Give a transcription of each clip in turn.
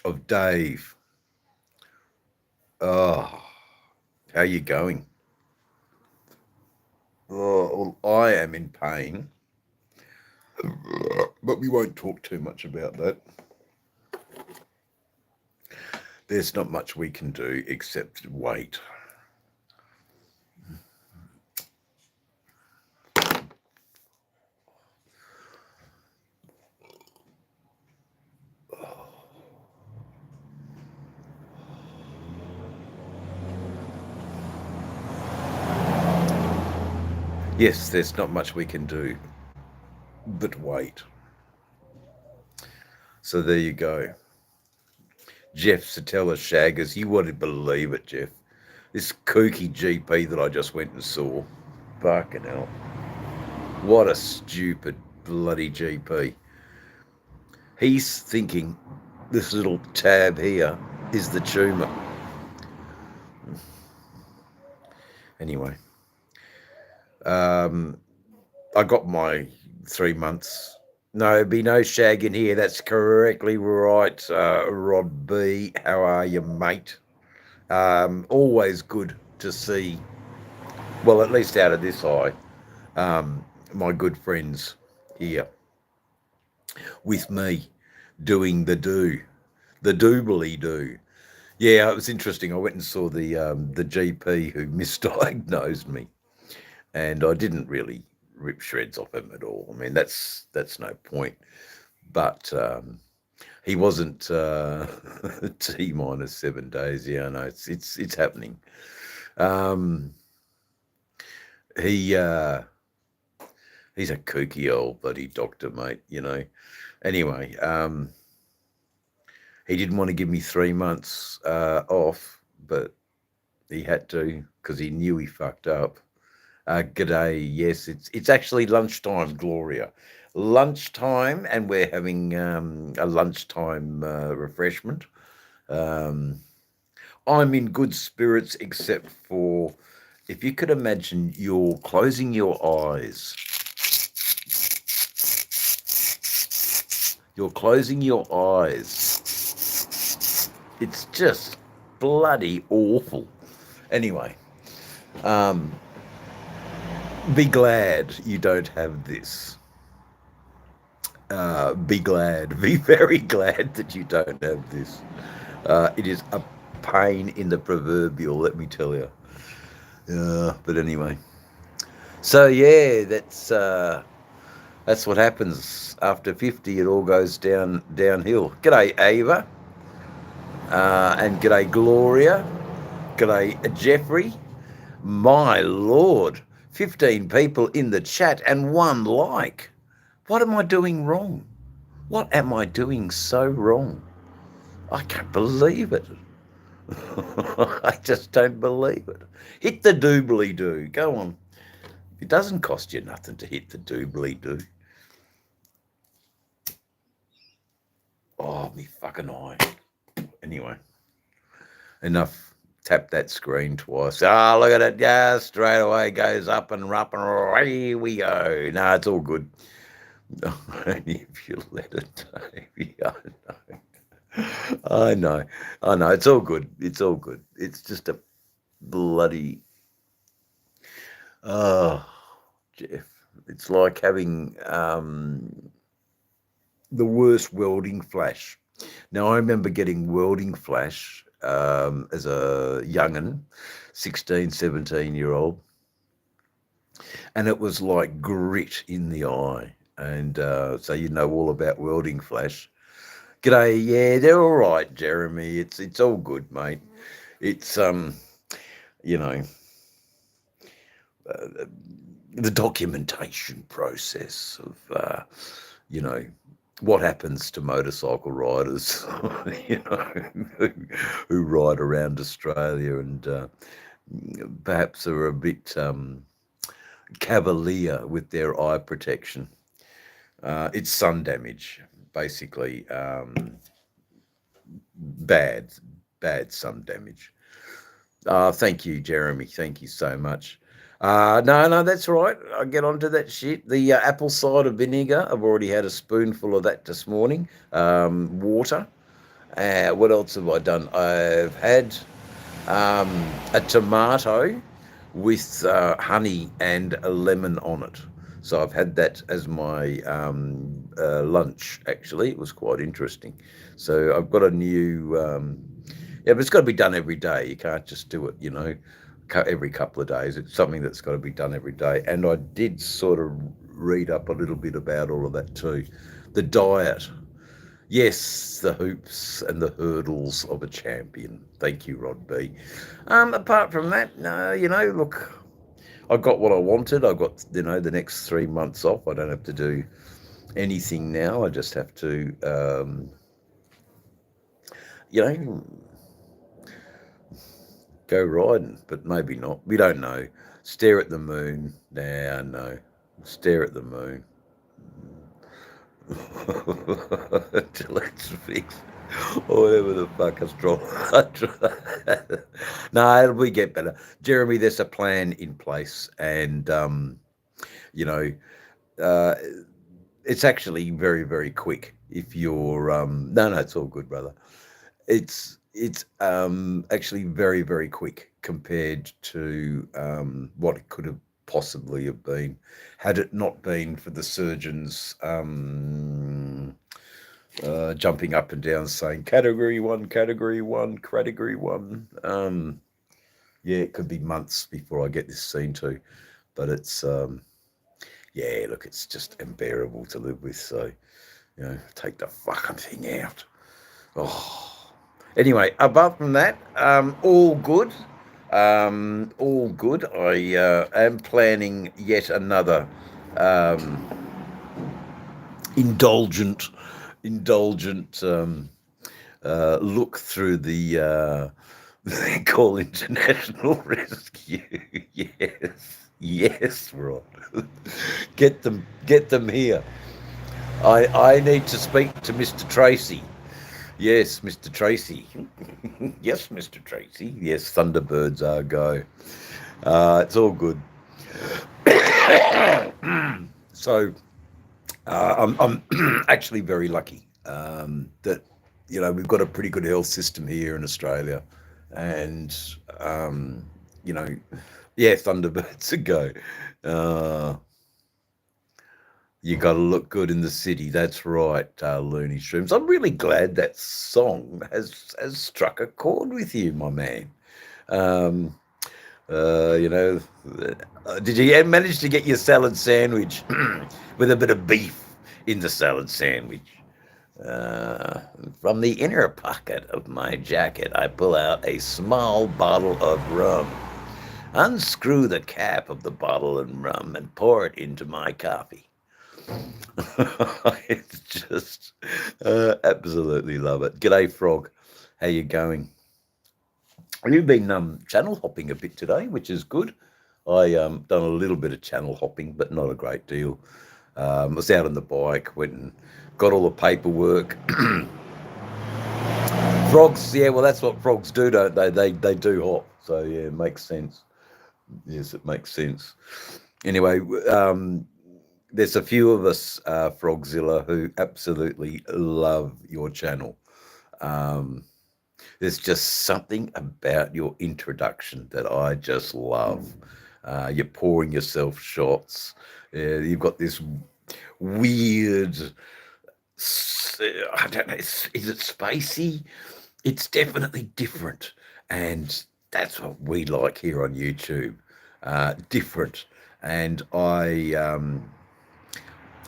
of Dave. Oh, how you going? Oh, well, I am in pain, but we won't talk too much about that. There's not much we can do except wait. Yes, there's not much we can do but wait. So there you go. Jeff Satella Shaggers, you wouldn't believe it, Jeff. This kooky GP that I just went and saw. Fucking hell. What a stupid bloody GP. He's thinking this little tab here is the tumour. Anyway, I got my 3 months. No, be no shag in here. That's correctly right, Rod B. How are you, mate? Always good to see, well, at least out of this eye, my good friends here with me doing the doobly do. Yeah, it was interesting. I went and saw the GP who misdiagnosed me, and I didn't really rip shreds off him at all. I mean, that's no point. But he wasn't T minus 7 days. Yeah, no, it's happening. Um, he he's a kooky old bloody doctor, mate. You know. Anyway, he didn't want to give me 3 months off, but he had to because he knew he fucked up. G'day. Yes, it's actually lunchtime, Gloria. Lunchtime, and we're having a lunchtime refreshment. Um, I'm in good spirits, except for if you could imagine you're closing your eyes. You're closing your eyes. It's just bloody awful. Anyway, um, be glad you don't have this. Be glad, be very glad that you don't have this. It is a pain in the proverbial, let me tell you. But anyway, so yeah, that's what happens after 50. It all goes downhill. G'day, Ava, and g'day, Gloria. G'day, Jeffrey. My lord, 15 people in the chat and one like. What am I doing wrong? What am I doing so wrong? I can't believe it. I just don't believe it. Hit the doobly doo. Go on. It doesn't cost you nothing to hit the doobly doo. Oh, me fucking eye. Anyway, enough. Tap that screen twice. Ah, look at it. Yeah, straight away goes up and away we go. No, it's all good. Only if you let it, Davey. I know. I know. It's all good. It's all good. It's just a bloody. Oh, Jeff. It's like having the worst welding flash. Now, I remember getting welding flash as a young'un, 16, 17-year-old, and it was like grit in the eye. And so you know all about welding flash. G'day, yeah, they're all right, Jeremy. It's all good, mate. It's you know, uh, the documentation process of you know what happens to motorcycle riders, you know, who ride around Australia and perhaps are a bit cavalier with their eye protection. It's sun damage, basically. Bad, bad sun damage. Thank you, Jeremy. Thank you so much. No, that's right. I get onto that shit. The apple cider vinegar. I've already had a spoonful of that this morning. Water, What else have I done? I've had a tomato with honey and a lemon on it. So I've had that as my lunch. Actually, it was quite interesting. So I've got a new. Yeah, but it's got to be done every day. You can't just do it, every couple of days. It's something that's got to be done every day. And I did sort of read up a little bit about all of that too. The diet. Yes, the hoops and the hurdles of a champion. Thank you, Rod B. Apart from that, no, look, I got what I wanted. I got, the next 3 months off. I don't have to do anything now. I just have to, you know, go riding, but maybe not. We don't know. Stare at the moon. Nah, no. Stare at the moon. Till it's fixed. Or whatever the fuck is wrong. No, we get better. Jeremy, there's a plan in place, and you know, uh, it's actually very, very quick. If you're no, it's all good, brother. It's actually very, very quick compared to what it could have possibly have been had it not been for the surgeons jumping up and down saying category one, category one, category one. Yeah, it could be months before I get this seen to, but it's yeah, look, it's just unbearable to live with. So, take the fucking thing out. Oh. Anyway, apart from that, all good. All good. I am planning yet another um, indulgent look through the they call international rescue. Yes, Rod. Get them here. I need to speak to Mr. Tracy. Yes, Mr. Tracy. Yes, Mr. Tracy. Yes, Thunderbirds are go. It's all good. So I'm actually very lucky that we've got a pretty good health system here in Australia, and you know, yeah, Thunderbirds a go. Uh, you got to look good in the city. That's right, Looney Streams. I'm really glad that song has struck a chord with you, my man. Um, you know, did you manage to get your salad sandwich with a bit of beef in the salad sandwich? From the inner pocket of my jacket, I pull out a small bottle of rum, unscrew the cap of the bottle and rum, and pour it into my coffee. It's just absolutely love it. G'day, Frog. How you going? You've been channel hopping a bit today, which is good. I done a little bit of channel hopping, but not a great deal. I was out on the bike, went and got all the paperwork. Frogs, yeah, well, that's what frogs do, don't they? They do hop, so yeah, it makes sense. Yes, it makes sense. Anyway, there's a few of us, Frogzilla, who absolutely love your channel. There's just something about your introduction that I just love. You're pouring yourself shots. You've got this weird, I don't know, is it spacey? It's definitely different. And that's what we like here on YouTube. Different. And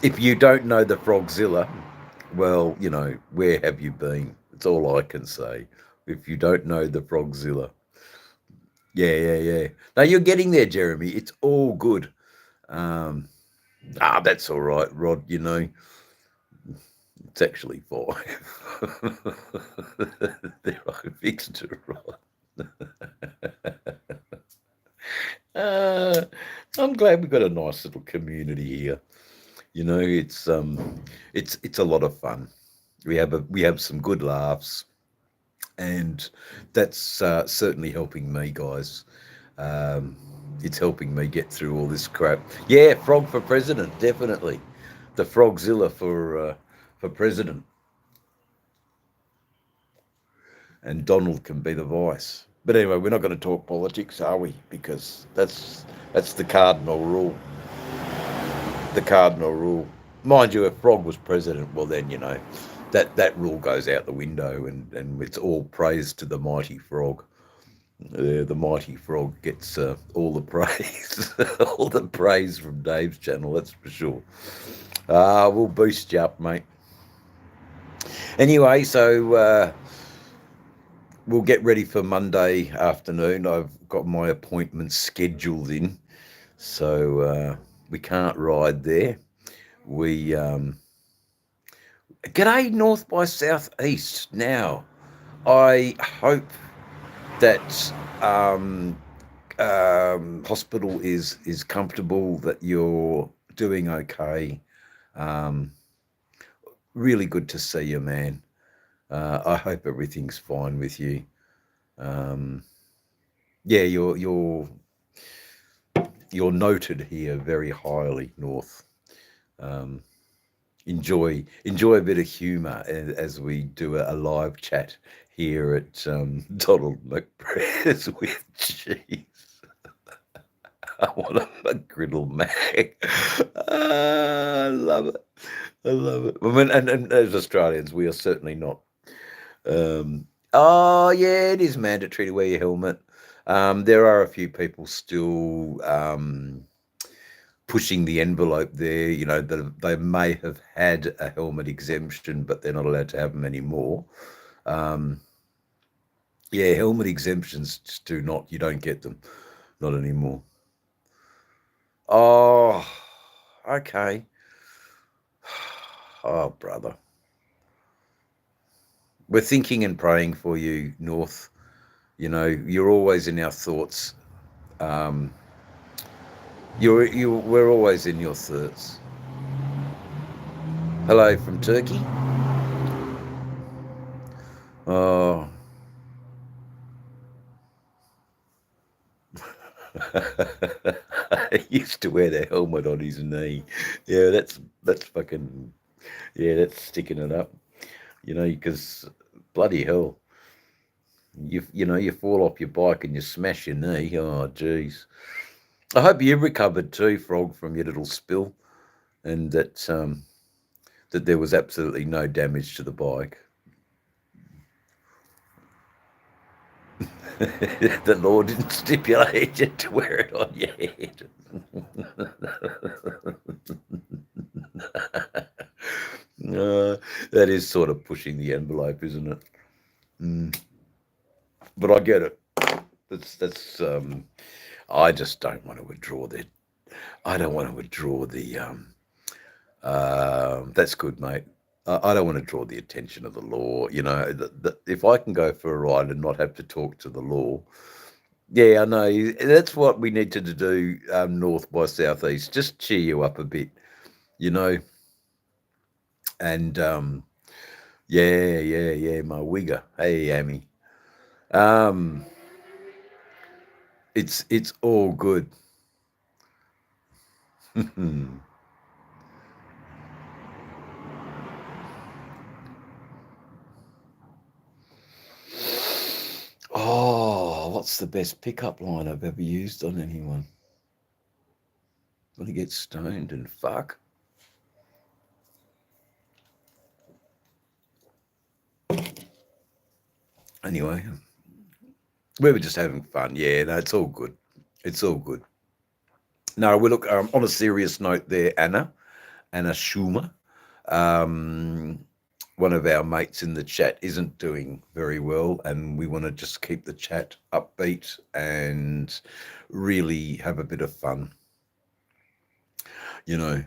if you don't know the Frogzilla, well, where have you been? That's all I can say. If you don't know the Frogzilla. Yeah. No, you're getting there, Jeremy. It's all good. That's all right, Rod. It's actually 5. There, I fixed it, Rod. I'm glad we've got a nice little community here. It's a lot of fun. We have some good laughs, and that's certainly helping me, guys. It's helping me get through all this crap. Yeah, Frog for president, definitely. The Frogzilla for president. and Donald can be the vice. But anyway, we're not going to talk politics, are we? Because that's the cardinal rule. The cardinal rule. Mind you, if Frog was president, well then that rule goes out the window, and it's all praise to the mighty Frog. The mighty Frog gets all the praise, all the praise from Dave's channel. That's for sure. We'll boost you up, mate. Anyway, so we'll get ready for Monday afternoon. I've got my appointments scheduled in, so we can't ride there. We g'day north by southeast. Now, I hope that hospital is comfortable, that you're doing okay. Really good to see you, man. I hope everything's fine with you. Yeah, you're noted here very highly, North. Enjoy a bit of humour as we do a live chat here at Donald McPrea's with cheese. I want a McGriddle Mac. I love it. I love it. I mean, and as Australians, we are certainly not. Oh yeah, it is mandatory to wear your helmet. There are a few people still pushing the envelope there. You know, they may have had a helmet exemption, but they're not allowed to have them anymore. Yeah, helmet exemptions just you don't get them. Not anymore. Oh, okay. Oh, brother. We're thinking and praying for you, North. You know, you're always in our thoughts. We're always in your thoughts. Hello from Turkey. Oh. He used to wear the helmet on his knee. Yeah, that's fucking. Yeah, that's sticking it up. You know, because bloody hell, you fall off your bike and you smash your knee. Oh, jeez. I hope you recovered too, Frog, from your little spill, and that there was absolutely no damage to the bike. The law didn't stipulate you to wear it on your head. That is sort of pushing the envelope, isn't it? But I get it. That's I just don't want to withdraw the. I don't want to withdraw the. That's good, mate. I don't want to draw the attention of the law. You know, if I can go for a ride and not have to talk to the law, yeah, I know. That's what we need to do, north by southeast. Just cheer you up a bit, you know. And yeah, my wigger. Hey, Amy. It's all good. Oh, what's the best pickup line I've ever used on anyone? When he gets stoned and fuck. Anyway, we were just having fun. Yeah, no, it's all good. It's all good. No, we look on a serious note there, Anna Schumer. One of our mates in the chat isn't doing very well, and we want to just keep the chat upbeat and really have a bit of fun. You know,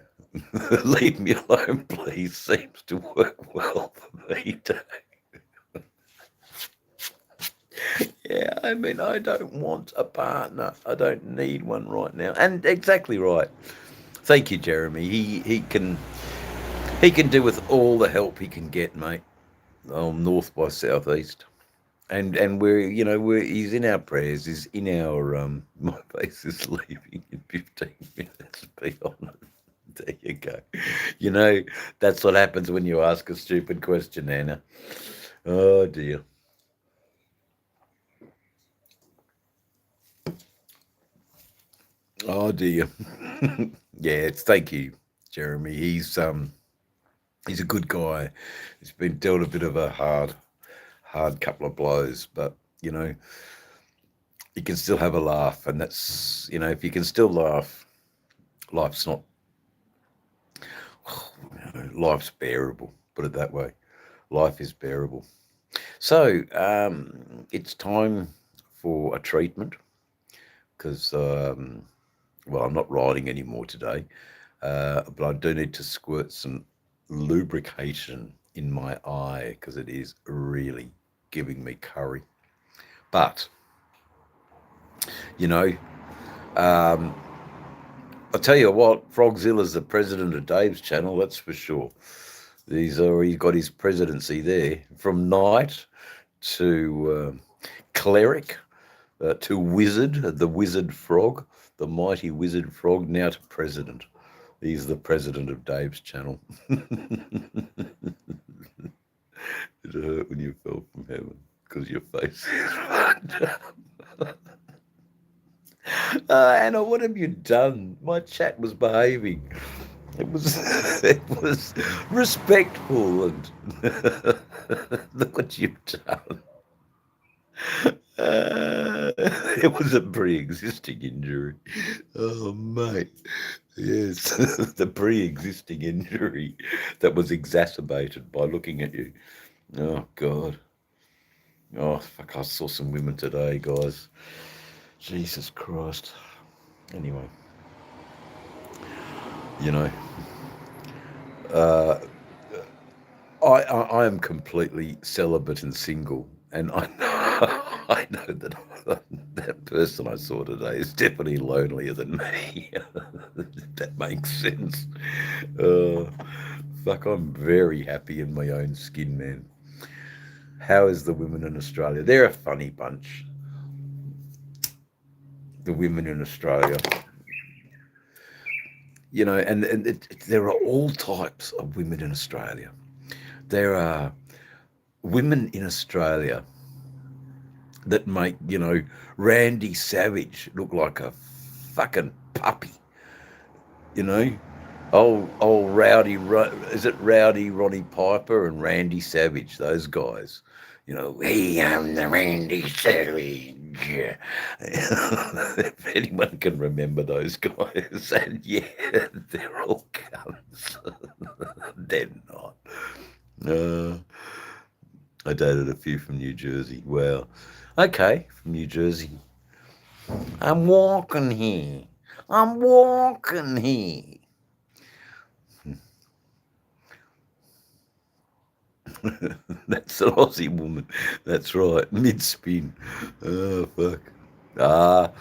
leave me alone, please. Seems to work well for me too. Yeah, I mean, I don't want a partner. I don't need one right now. And exactly right. Thank you, Jeremy. He can do with all the help he can get, mate. North by southeast, and he's in our prayers. He's in our my face is leaving in 15 minutes. Be honest. There you go. You know, that's what happens when you ask a stupid question, Anna. Oh dear. Oh dear. Yeah, it's thank you, Jeremy. He's a good guy. He's been dealt a bit of a hard couple of blows, but you know, you can still have a laugh, and that's if you can still laugh, life's not life's bearable. Put it that way. Life is bearable. So it's time for a treatment because well, I'm not riding anymore today, but I do need to squirt some lubrication in my eye because it is really giving me curry. But you know, um, I tell you what, Frogzilla's the president of Dave's channel. That's for sure. He's already got his presidency there, from knight to cleric to wizard, the wizard frog, the mighty wizard frog, now to president. He's the president of Dave's channel. It hurt when you fell from heaven because your face is fucked up. Anna, what have you done? My chat was behaving. It was it was respectful, and look what you've done. It was a pre-existing injury. Oh, mate. Yes, the pre-existing injury that was exacerbated by looking at you. Oh, God. Oh, fuck, I saw some women today, guys. Jesus Christ. Anyway, you know, uh, I am completely celibate and single, and I know, I know that that person I saw today is definitely lonelier than me. That makes sense. Uh, Fuck, I'm very happy in my own skin, man. How is the women in Australia? They're a funny bunch. The women in Australia, there are all types of women in Australia. There are women in Australia that make, Randy Savage look like a fucking puppy, you know? Old is it Rowdy Ronnie Piper and Randy Savage, those guys? Hey, I'm the Randy Savage. If anyone can remember those guys, and yeah, they're all cunts. They're not. Uh, I dated a few from New Jersey. Well, okay, from New Jersey. I'm walking here. I'm walking here. That's an Aussie woman. That's right. Mid spin. Oh, fuck. Ah,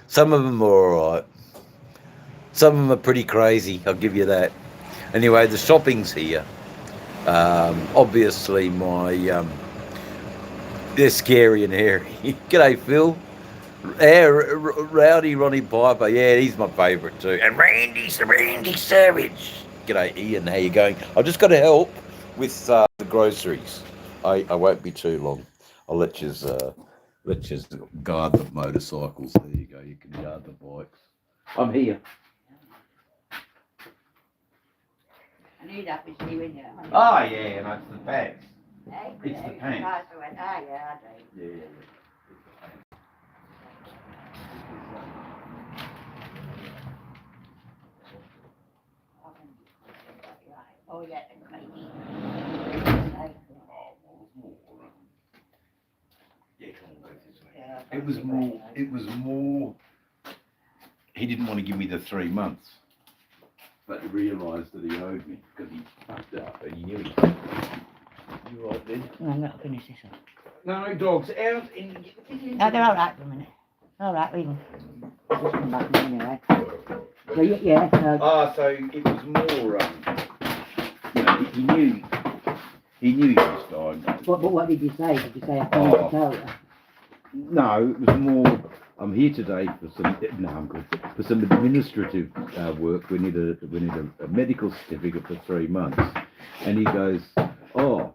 some of them are all right. Some of them are pretty crazy. I'll give you that. Anyway, the shopping's here. Obviously, they're scary and hairy. G'day, Phil. Yeah, Rowdy Ronnie Piper. Yeah, he's my favourite too. And Randy Savage. G'day, Ian. How you going? I've just got to help with the groceries. I won't be too long. I'll let you guard the motorcycles. There you go. You can guard the bikes. I'm here. I need that with you in there. Oh yeah, no, it's the pants. Hey, It's the pants. Yeah, I do. Yeah. Oh yeah, maybe. Yeah, come on, go this way. It was more, he didn't want to give me the 3 months, but he realised that he owed me because he fucked up and he knew he You right then? No, I'm going to finish this one. No, dogs, out in... No, they're alright for a minute. Alright, we can just come back anyway. So, yeah. So it was more, he knew he was dying. But what did you say? Did you say I can't tell you? No, it was more. I'm here today for some. No, I'm good. For some administrative work. We need a medical certificate for 3 months. And he goes, "Oh,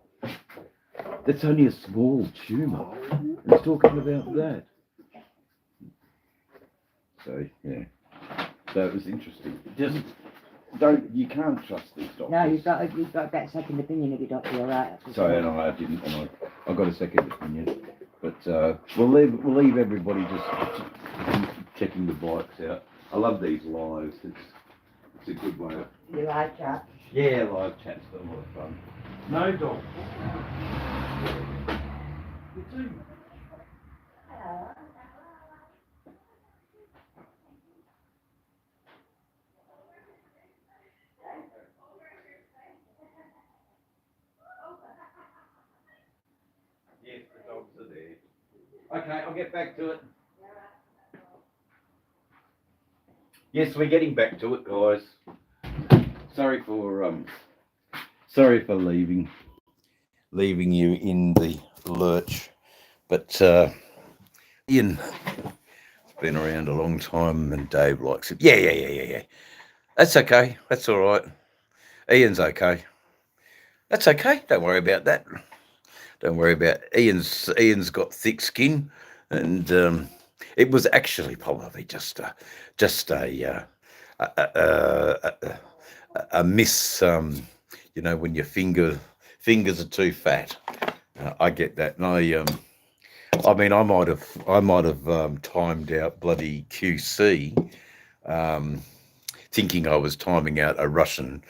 that's only a small tumour." And he's talking about that. So yeah. So it was interesting. Just you can't trust these doctors. No, you've got that second opinion if your doctor, all right. Sorry, no, I didn't. I got a second opinion, but we'll leave everybody just checking the bikes out. I love these lives. It's a good way. You like that? Yeah, live chat's got a lot of fun. No dog. You too. Yes, the dogs are there. Okay, I'll get back to it. Yes, we're getting back to it, guys. Sorry for leaving you in the lurch, but Ian has been around a long time, and Dave likes it. Yeah. That's okay. That's all right. Ian's okay. That's okay. Don't worry about that. Don't worry about it. Ian's got thick skin, and it was actually probably just a miss. You know, when your fingers are too fat. I get that, and I mean, I might have timed out bloody QC, thinking I was timing out a Russian.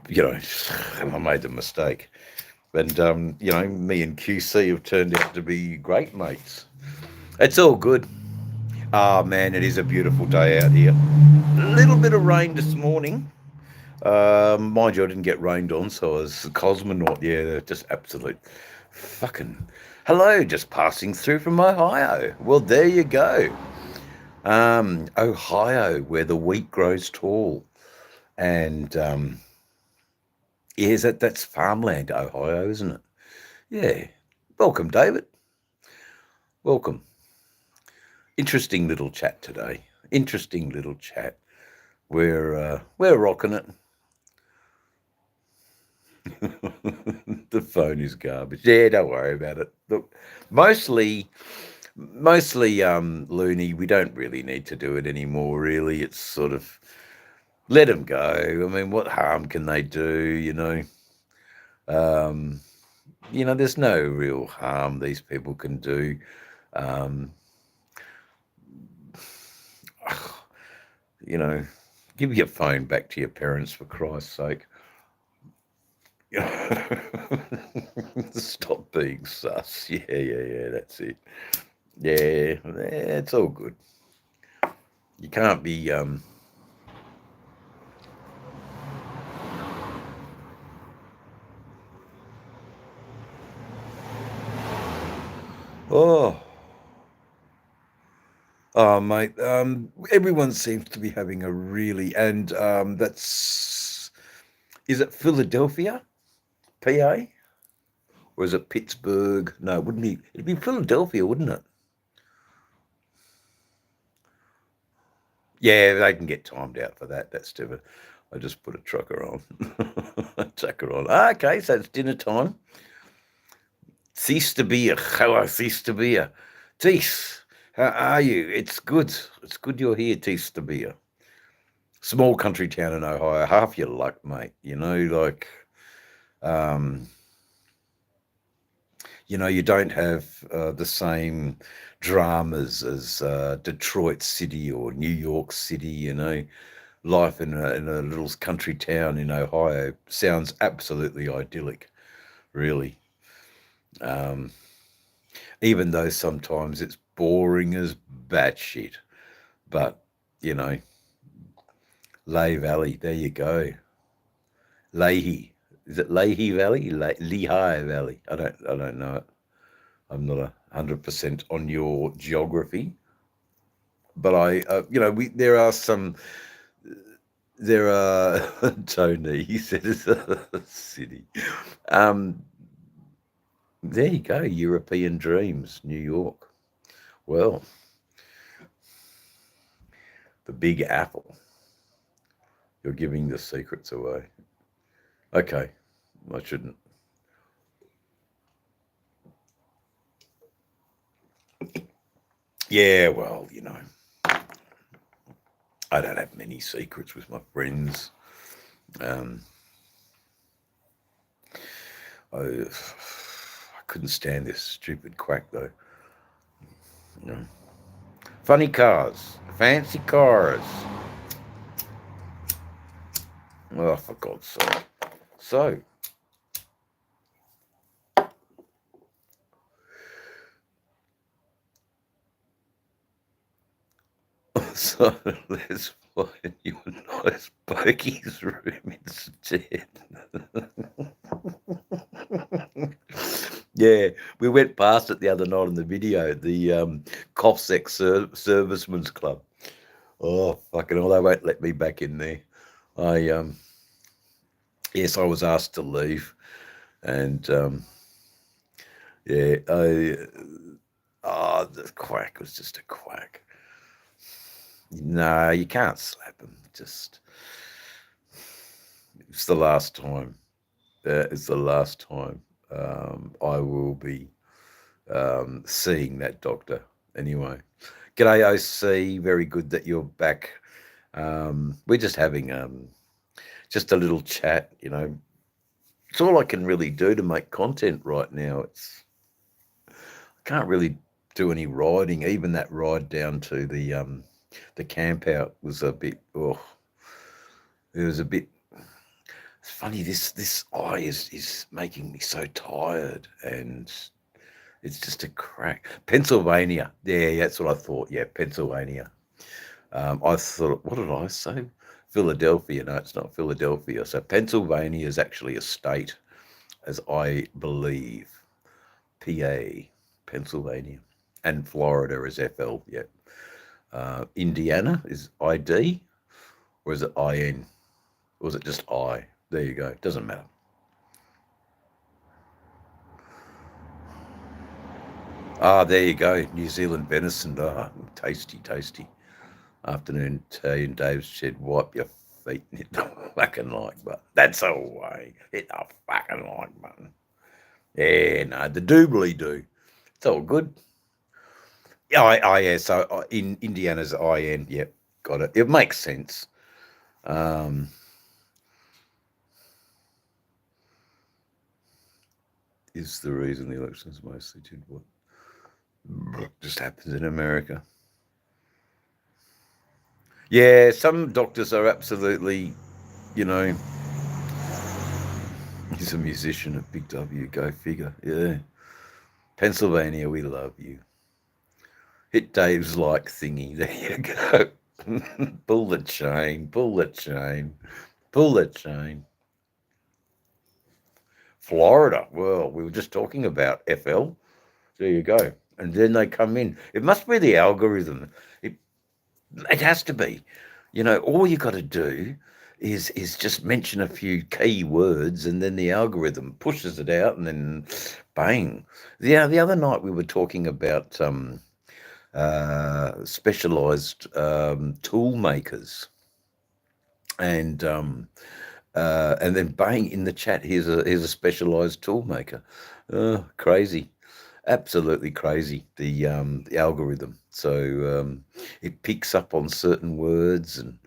You know, I made the mistake. And, you know, me and QC have turned out to be great mates. It's all good. Ah, man, it is a beautiful day out here. A little bit of rain this morning. Mind you, I didn't get rained on, so I was a cosmonaut. Yeah, just absolute fucking hello, just passing through from Ohio. Well, there you go. Ohio, where the wheat grows tall. And, yes, that's farmland, Ohio, isn't it? Yeah. Welcome, David. Welcome. Interesting little chat today. Interesting little chat. We're rocking it. The phone is garbage. Yeah, don't worry about it. Look, mostly, Looney, we don't really need to do it anymore, really. It's sort of let them go. I mean, what harm can they do, you know? You know, there's no real harm these people can do. You know, give your phone back to your parents, for Christ's sake. Stop being sus. Yeah, that's it. Yeah, it's all good. You can't be oh mate, everyone seems to be having a really, and is it Philadelphia, PA? Or is it Pittsburgh? No, it wouldn't be. It'd be Philadelphia, wouldn't it? Yeah, they can get timed out for that. That's different. I just put a trucker on. Trucker on. Okay, so it's dinner time. Sister Beer. Hello, Sister Beer. Tis, how are you? It's good. It's good you're here, Sister Beer. Small country town in Ohio. Half your luck, mate. You know, like, you know, you don't have the same dramas as Detroit City or New York City. You know, life in a little country town in Ohio sounds absolutely idyllic, really. Even though sometimes it's boring as batshit, but you know, Lehigh Valley. There you go. Leahy. Is it Leahy Valley? Lehigh Valley. I don't know it. I'm not 100% on your geography, but you know, there are Tony. He said it's a city. There you go. European dreams, New York. Well, the Big Apple. You're giving the secrets away. Okay, I shouldn't. Yeah, well, you know, I don't have many secrets with my friends. I couldn't stand this stupid quack though. You know. Funny cars, fancy cars. Oh, for God's sake. So, so let's find you a nice bogey's room instead. Yeah, we went past it the other night in the video, the Cofsec Servicemen's Club. Oh, fucking hell, they won't let me back in there. Yes, I was asked to leave, and yeah, the quack was just a quack. No, you can't slap him. Just, it's the last time. It's the last time I will be seeing that doctor. Anyway, g'day OC. Very good that you're back. We're just having just a little chat. You know, it's all I can really do to make content right now. I can't really do any riding. Even that ride down to the camp out was a bit. Oh, it was a bit. It's funny. This eye is making me so tired, and it's just a crack. Pennsylvania. Yeah, that's what I thought. Yeah, Pennsylvania. I thought, what did I say? Philadelphia. No, it's not Philadelphia. So Pennsylvania is actually a state, as I believe. PA, Pennsylvania, and Florida is FL. Yeah. Indiana is ID, or is it IN? Or is it just I? There you go. Doesn't matter. Ah, there you go. New Zealand venison. Ah, tasty, tasty. Afternoon tea, and Dave said, wipe your feet and hit the fucking like button. That's the way. Hit the fucking like button. Yeah, no, the doobly do. It's all good. Yeah, yeah. So in Indiana's IN. Yep, got it. It makes sense. Is the reason the elections mostly did what just happens in America. Yeah, some doctors are absolutely, you know, he's a musician at Big W, go figure. Yeah. Pennsylvania, we love you. Hit Dave's like thingy. There you go. Pull the chain, pull the chain, pull the chain. Florida. Well, we were just talking about FL. There you go. And then they come in. It must be the algorithm. It has to be. You know, all you got to do is just mention a few key words, and then the algorithm pushes it out, and then bang. Yeah, the other night we were talking about specialized tool makers, and then bang in the chat. Here's a specialized tool maker. Crazy, absolutely crazy. The algorithm. So it picks up on certain words, and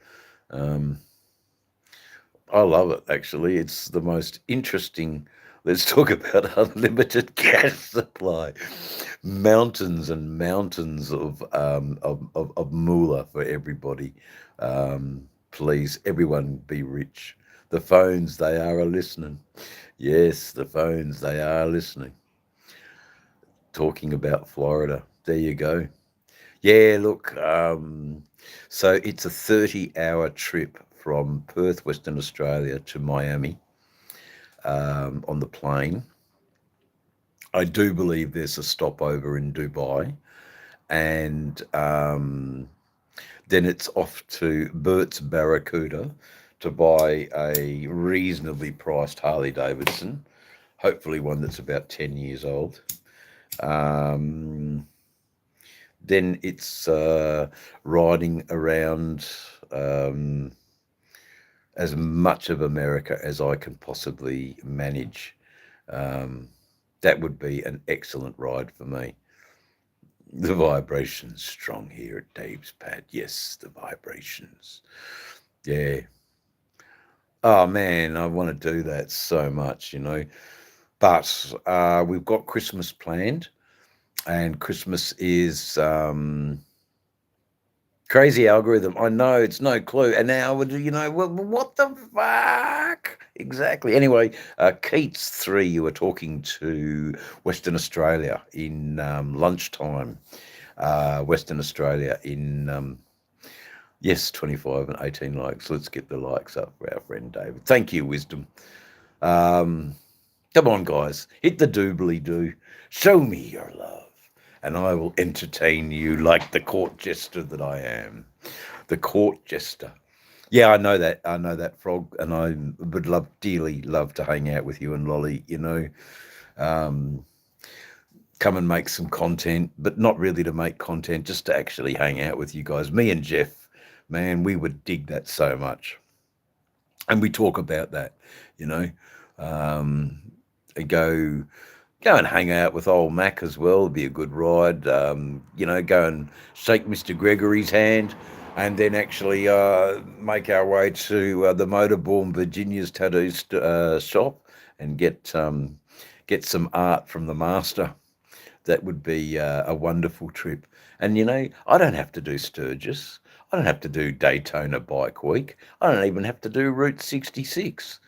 I love it. Actually, it's the most interesting. Let's talk about unlimited gas supply, mountains and mountains of moolah for everybody. Please, everyone, be rich. The phones, they are listening. Yes, the phones, they are listening. Talking about Florida. There you go. Yeah, look. So it's a 30-hour trip from Perth, Western Australia, to Miami on the plane. I do believe there's a stopover in Dubai, and then it's off to Burt's Barracuda to buy a reasonably priced Harley Davidson, hopefully one that's about 10 years old. Then it's riding around as much of America as I can possibly manage. That would be an excellent ride for me. The vibration's strong here at Dave's Pad. Yes, the vibrations. Yeah. Oh man, I want to do that so much, you know. But we've got Christmas planned, and Christmas is crazy algorithm. I know it's no clue. And now, you know, what the fuck? Exactly. Anyway, Keats 3, you were talking to Western Australia in lunchtime. Western Australia in, yes, 25 and 18 likes. Let's get the likes up for our friend David. Thank you, Wisdom. Come on, guys. Hit the doobly doo. Show me your love, and I will entertain you like the court jester that I am. The court jester. Yeah, I know that. I know that, Frog, and I would dearly love to hang out with you and Lolly, you know. Come and make some content, but not really to make content, just to actually hang out with you guys. Me and Jeff, man, we would dig that so much. And we talk about that, you know. And go and hang out with old Mac as well. It'd be a good ride. You know, go and shake Mr. Gregory's hand, and then actually make our way to the Motorborn Virginia's tattoo shop and get some art from the master. That would be a wonderful trip. And you know, I don't have to do Sturgis. I don't have to do Daytona Bike Week. I don't even have to do Route 66.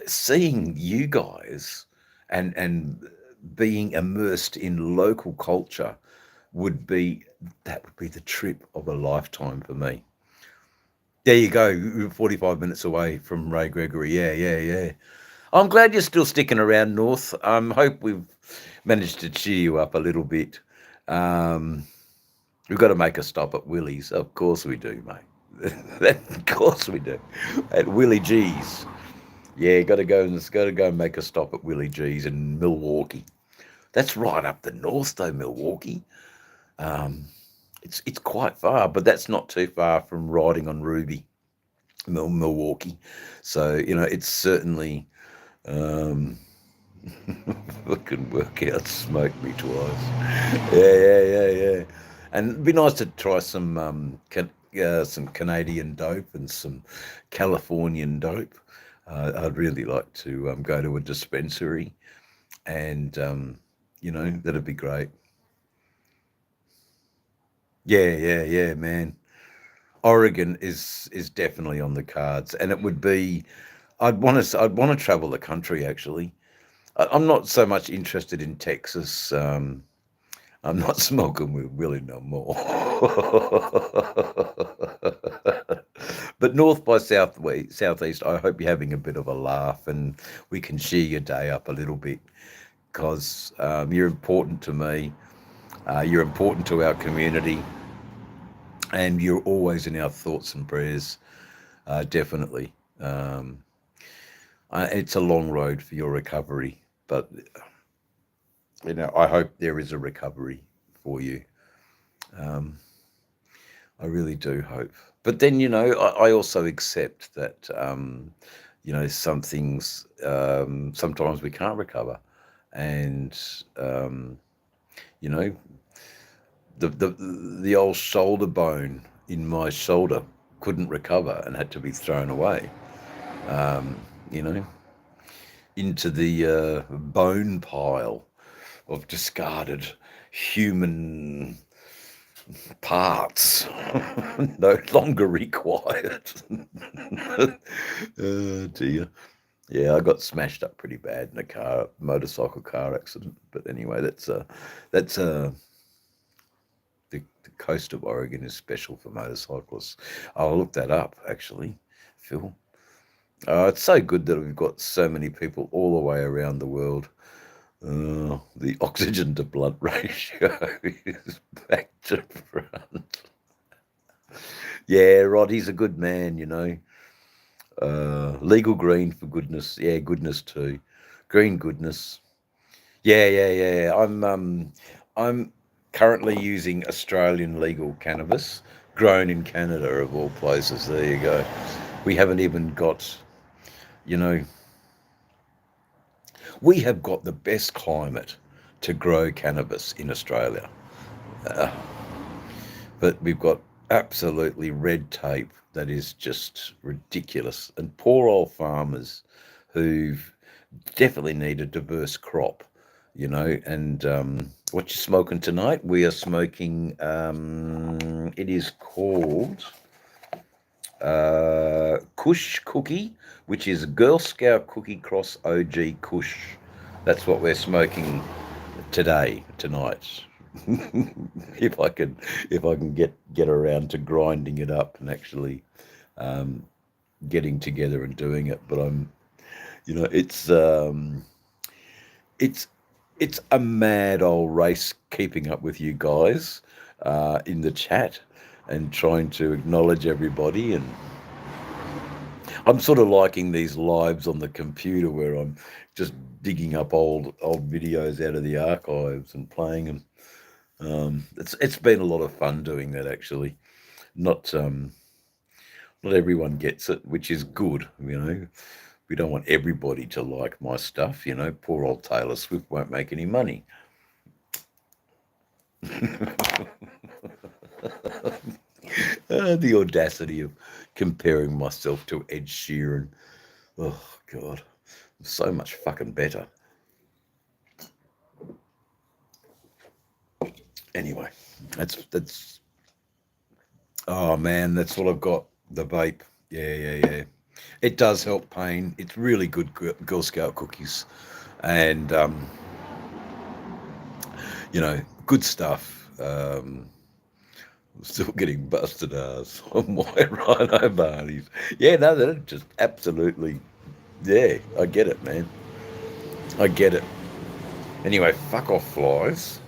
Seeing you guys and being immersed in local culture would be the trip of a lifetime for me. There you go, 45 minutes away from Ray Gregory. Yeah. I'm glad you're still sticking around, North. Hope we've managed to cheer you up a little bit. We've got to make a stop at Willie's. Of course we do, mate. Of course we do. At Willie G's. Yeah, got to go and make a stop at Willie G's in Milwaukee. That's right up the north, though, Milwaukee. It's quite far, but that's not too far from riding on Ruby, Milwaukee. So you know, it's certainly fucking work out, smoke me twice. Yeah. And it'd be nice to try some Canadian dope and some Californian dope. I'd really like to go to a dispensary, and you know, that'd be great. Yeah, man. Oregon is definitely on the cards, and it would be. I'd want to travel the country actually. I'm not so much interested in Texas. I'm not smoking with Willie no more. But north by southeast, I hope you're having a bit of a laugh and we can cheer your day up a little bit, because you're important to me. You're important to our community, and you're always in our thoughts and prayers. Definitely. It's a long road for your recovery, but you know, I hope there is a recovery for you. I really do hope. But then, you know, I also accept that, you know, some things sometimes we can't recover, and you know, the old shoulder bone in my shoulder couldn't recover and had to be thrown away. You know, into the bone pile of discarded human parts no longer required. Oh dear. Yeah, I got smashed up pretty bad in a motorcycle car accident. But anyway, the coast of Oregon is special for motorcyclists. I'll look that up actually, Phil. It's so good that we've got so many people all the way around the world. The oxygen to blood ratio is back to front. Yeah, Rod, he's a good man, you know. Legal green for goodness. Yeah, goodness too. Green goodness. Yeah. I'm currently using Australian legal cannabis, grown in Canada of all places. There you go. We haven't even got, you know, we have got the best climate to grow cannabis in Australia. But we've got absolutely red tape that is just ridiculous. And poor old farmers who definitely need a diverse crop, you know. And what you smoking tonight? We are smoking, it is called Kush Cookie, which is Girl Scout Cookie Cross OG Kush. That's what we're smoking tonight. if I can get around to grinding it up and actually getting together and doing it. But it's it's a mad old race keeping up with you guys in the chat and trying to acknowledge everybody. And I'm sort of liking these lives on the computer where I'm just digging up old videos out of the archives and playing them. It's been a lot of fun doing that, actually. Not not everyone gets it, which is good. We don't want everybody to like my stuff. Poor old Taylor Swift won't make any money. The audacity of comparing myself to Ed Sheeran. Oh God, I'm so much fucking better. Anyway, that's. Oh man, that's what I've got. The vape. Yeah. It does help pain. It's really good Girl Scout cookies, and good stuff. I'm still getting busted ass on my rhino barneys. Yeah, no, they're just absolutely. Yeah, I get it, man. I get it. Anyway, fuck off, flies.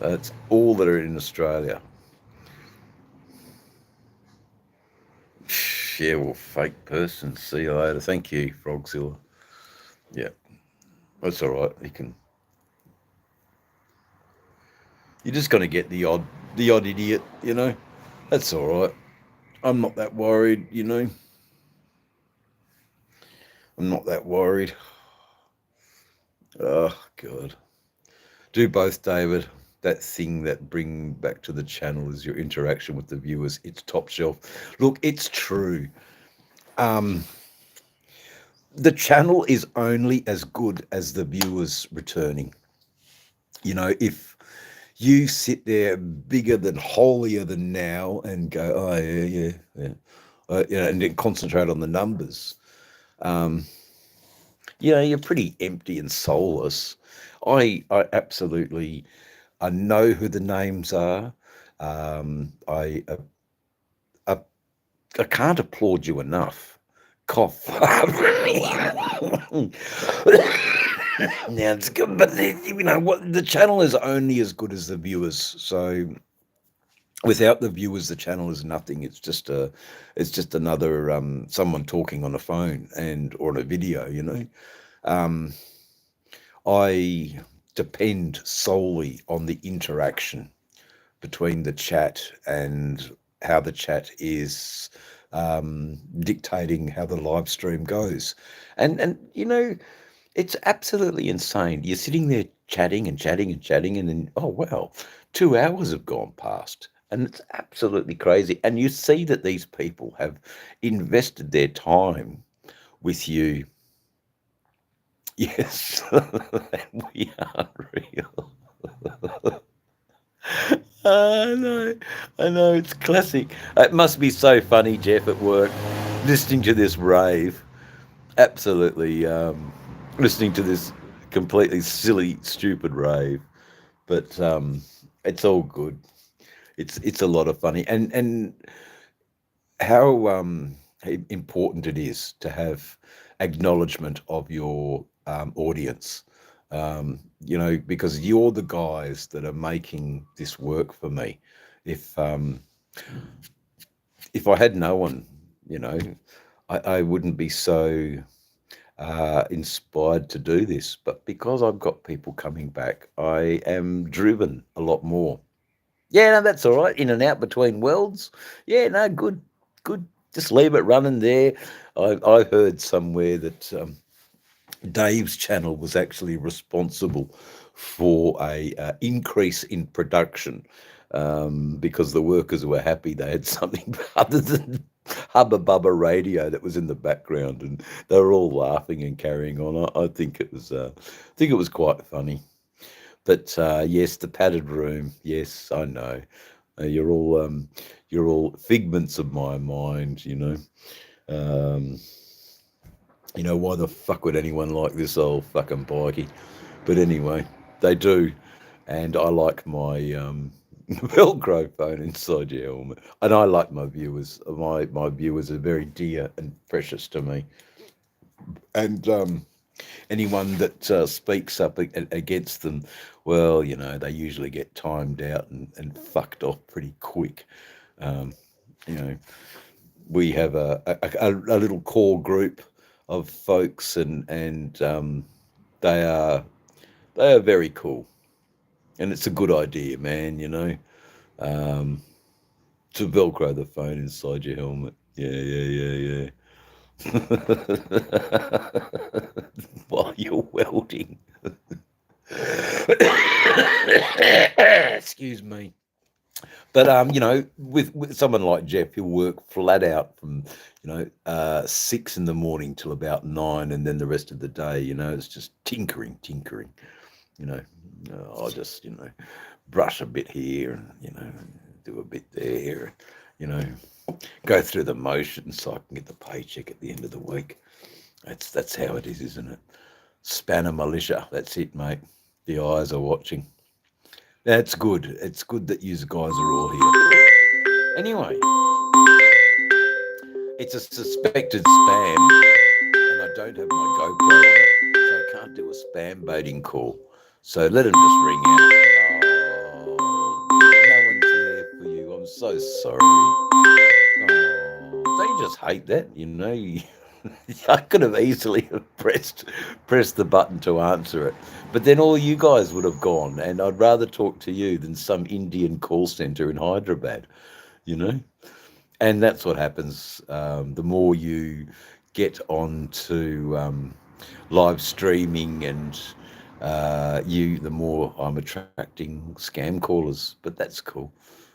That's all that are in Australia. Yeah, well, fake person. See you later. Thank you, Frogzilla. Yeah, that's all right. You're just gonna get the odd idiot. That's all right. I'm not that worried. I'm not that worried. Oh God. Do both, David. That thing that bring back to the channel is your interaction with the viewers. It's top shelf. Look, it's true. The channel is only as good as the viewers returning. If you sit there bigger than holier than now and go, oh yeah, and then concentrate on the numbers, you're pretty empty and soulless. I absolutely, I know who the names are. I can't applaud you enough. Cough. Now it's good, but the channel is only as good as the viewers. So without the viewers, the channel is nothing. It's just another someone talking on a phone or on a video. I depend solely on the interaction between the chat and how the chat is dictating how the live stream goes. And it's absolutely insane. You're sitting there chatting and chatting and chatting, and then, oh, wow, 2 hours have gone past. And it's absolutely crazy. And you see that these people have invested their time with you. Yes, we are real. I know, it's classic. It must be so funny, Jeff, at work, listening to this rave. Absolutely listening to this completely silly, stupid rave. But it's all good. It's a lot of funny. And how important it is to have acknowledgement of your audience. Because you're the guys that are making this work for me. If I had no one, I wouldn't be so inspired to do this. But because I've got people coming back, I am driven a lot more. Yeah, no, that's all right. In and out between worlds. Yeah, no, good. Just leave it running there. I heard somewhere that Dave's channel was actually responsible for a increase in production, because the workers were happy they had something other than Hubba Bubba radio that was in the background, and they were all laughing and carrying on. I think it was quite funny. But yes, the padded room. Yes, I know. You're all figments of my mind. Um, why the fuck would anyone like this old fucking bikey? But anyway, they do, and I like my Velcro phone inside your helmet, and I like my viewers. My viewers are very dear and precious to me, and anyone that speaks up against them, well, they usually get timed out and fucked off pretty quick. Um, you know, we have a little core group of folks, and they are very cool, and it's a good idea, man. Um, to Velcro the phone inside your helmet. Yeah. While you're welding. Excuse me. But with someone like Jeff, he'll work flat out from 6 in the morning till about 9, and then the rest of the day, it's just tinkering. You know, I'll just brush a bit here, and do a bit there, go through the motions so I can get the paycheck at the end of the week. That's how it is, isn't it? Spanner militia. That's it, mate. The eyes are watching. That's good. It's good that you guys are all here. Anyway, it's a suspected spam, and I don't have my GoPro on it, so I can't do a spam baiting call. So let him just ring out. Oh, no one's there for you. I'm so sorry. Oh, don't you just hate that? I could have easily pressed the button to answer it, but then all you guys would have gone, and I'd rather talk to you than some Indian call center in Hyderabad, and that's what happens. The more you get onto live streaming, and the more I'm attracting scam callers, but that's cool.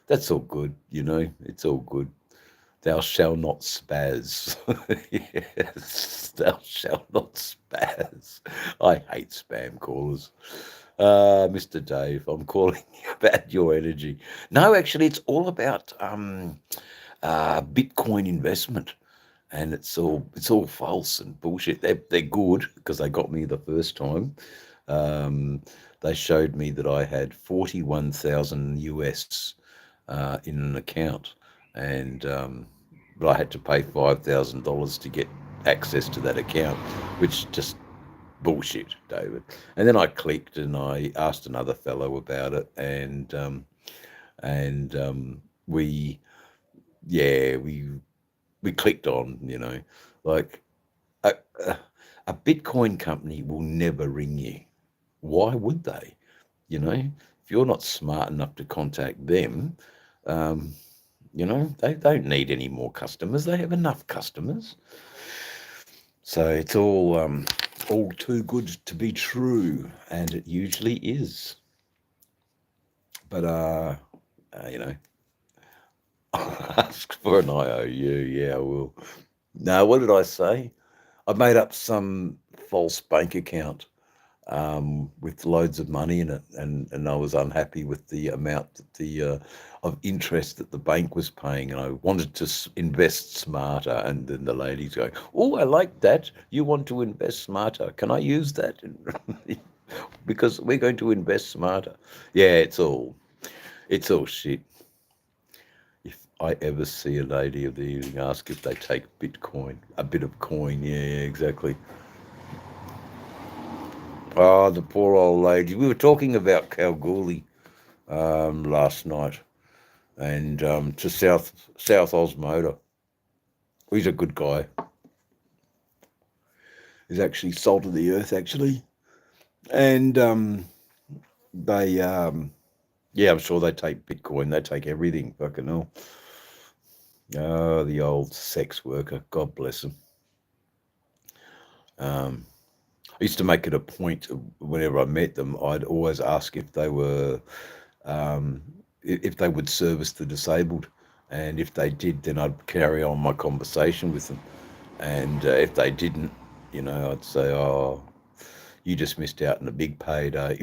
That's all good, it's all good. Thou shalt not spaz. Yes, thou shalt not spaz. I hate spam callers. Mr. Dave, I'm calling you about your energy. No, actually, it's all about Bitcoin investment, and it's all false and bullshit. They're good because they got me the first time. They showed me that I had 41,000 US in an account, and but I had to pay $5,000 to get access to that account, which just bullshit, David. And then I clicked and I asked another fellow about it, and we clicked on, like a, a Bitcoin company will never ring you. Why would they? If you're not smart enough to contact them, they don't need any more customers. They have enough customers. So it's all too good to be true, and it usually is. But ask for an IOU. Yeah, I will. No, what did I say? I made up some false bank account with loads of money in it, and I was unhappy with the amount that of interest that the bank was paying, and I wanted to invest smarter. And then the lady's going, "Oh, I like that. You want to invest smarter? Can I use that?" Because we're going to invest smarter. Yeah, it's all shit. If I ever see a lady of the evening, ask if they take Bitcoin, a bit of coin. Yeah, exactly. Oh, the poor old lady. We were talking about Kalgoorlie last night, and to South Oz Motor. He's a good guy. He's actually salt of the earth, actually. And they, I'm sure they take Bitcoin. They take everything. Fucking hell. Oh, the old sex worker. God bless him. I used to make it a point whenever I met them, I'd always ask if they were, if they would service the disabled. And if they did, then I'd carry on my conversation with them. And if they didn't, I'd say, oh, you just missed out on a big payday.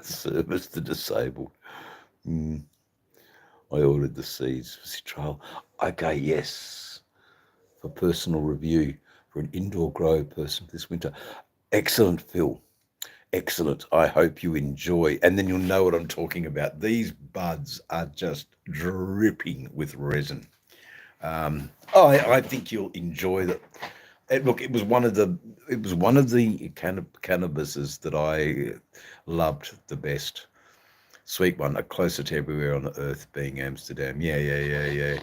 Service the disabled. Mm. I ordered the seeds for citral. Okay, yes. For personal review for an indoor grow person this winter. Excellent, Phil. Excellent. I hope you enjoy. And then you'll know what I'm talking about. These buds are just dripping with resin. I think you'll enjoy that. Look, it was one of the cannabises that I loved the best. Sweet one, a closer to everywhere on the earth being Amsterdam. Yeah.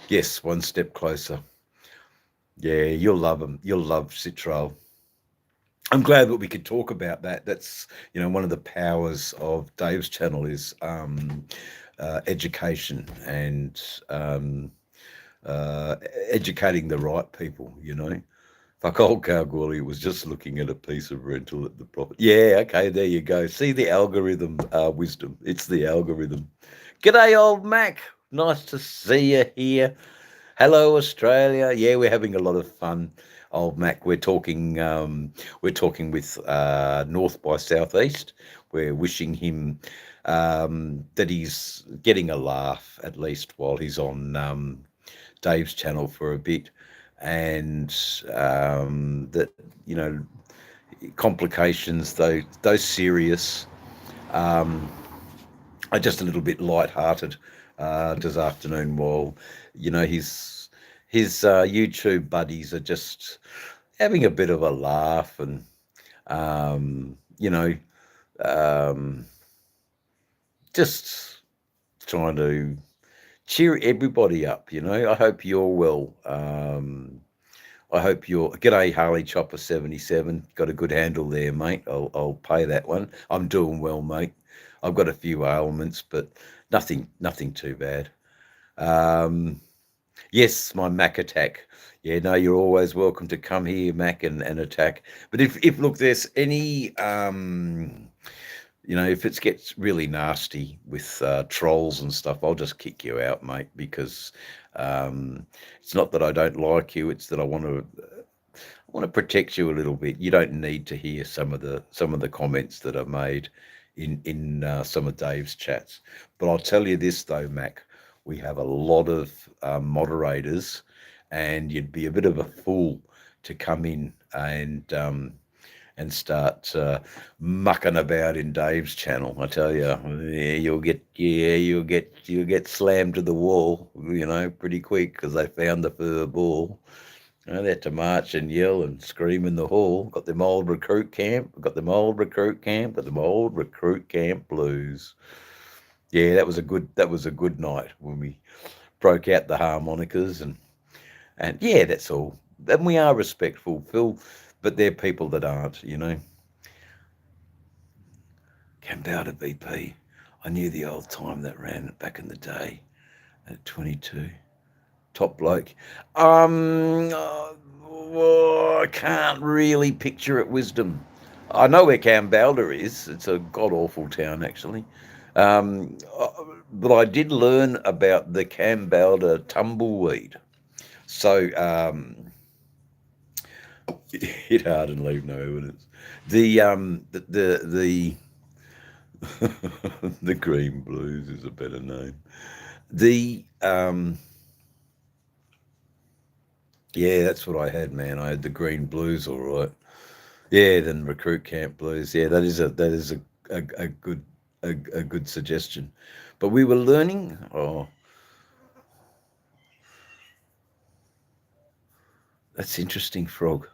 Yes, one step closer. Yeah, you'll love them. You'll love citral. I'm glad that we could talk about that. That's, one of the powers of Dave's channel is education and educating the right people, Fuck old Kalgoorlie was just looking at a piece of rental at the property. Yeah, okay, there you go. See the algorithm wisdom. It's the algorithm. G'day, old Mac. Nice to see you here. Hello, Australia. Yeah, we're having a lot of fun, old Mac. We're talking with North by Southeast. We're wishing him that he's getting a laugh at least while he's on Dave's channel for a bit, and that complications, though serious, are just a little bit light-hearted this afternoon. While his YouTube buddies are just having a bit of a laugh and just trying to cheer everybody up. I hope you're well. I hope you're. G'day, Harley Chopper 77. Got a good handle there, mate. I'll pay that one. I'm doing well, mate. I've got a few ailments, but nothing too bad. Yes, my Mac attack. Yeah, no, you're always welcome to come here, Mac, and attack. But if look, there's any if it gets really nasty with trolls and stuff, I'll just kick you out, mate, because it's not that I don't like you, it's that I want to protect you a little bit. You don't need to hear some of the comments that are made in some of Dave's chats. But I'll tell you this though, Mac, we have a lot of moderators, and you'd be a bit of a fool to come in and start mucking about in Dave's channel. I tell you, you'll get slammed to the wall, pretty quick, because they found the fur ball. They had to march and yell and scream in the hall. Got them old recruit camp blues. Yeah, that was a good night when we broke out the harmonicas and yeah, that's all. And we are respectful, Phil, but they're people that aren't, Kambalda BP. I knew the old time that ran back in the day at 22. Top bloke. I can't really picture it, Wisdom. I know where Kambalda is. It's a god-awful town, actually. But I did learn about the Kambalda tumbleweed. So, hit hard and leave no evidence. The the green blues is a better name. Yeah, that's what I had, man. I had the green blues, all right. Yeah, then recruit camp blues. Yeah, that is a good suggestion. But we were learning. Oh, that's interesting, Frog.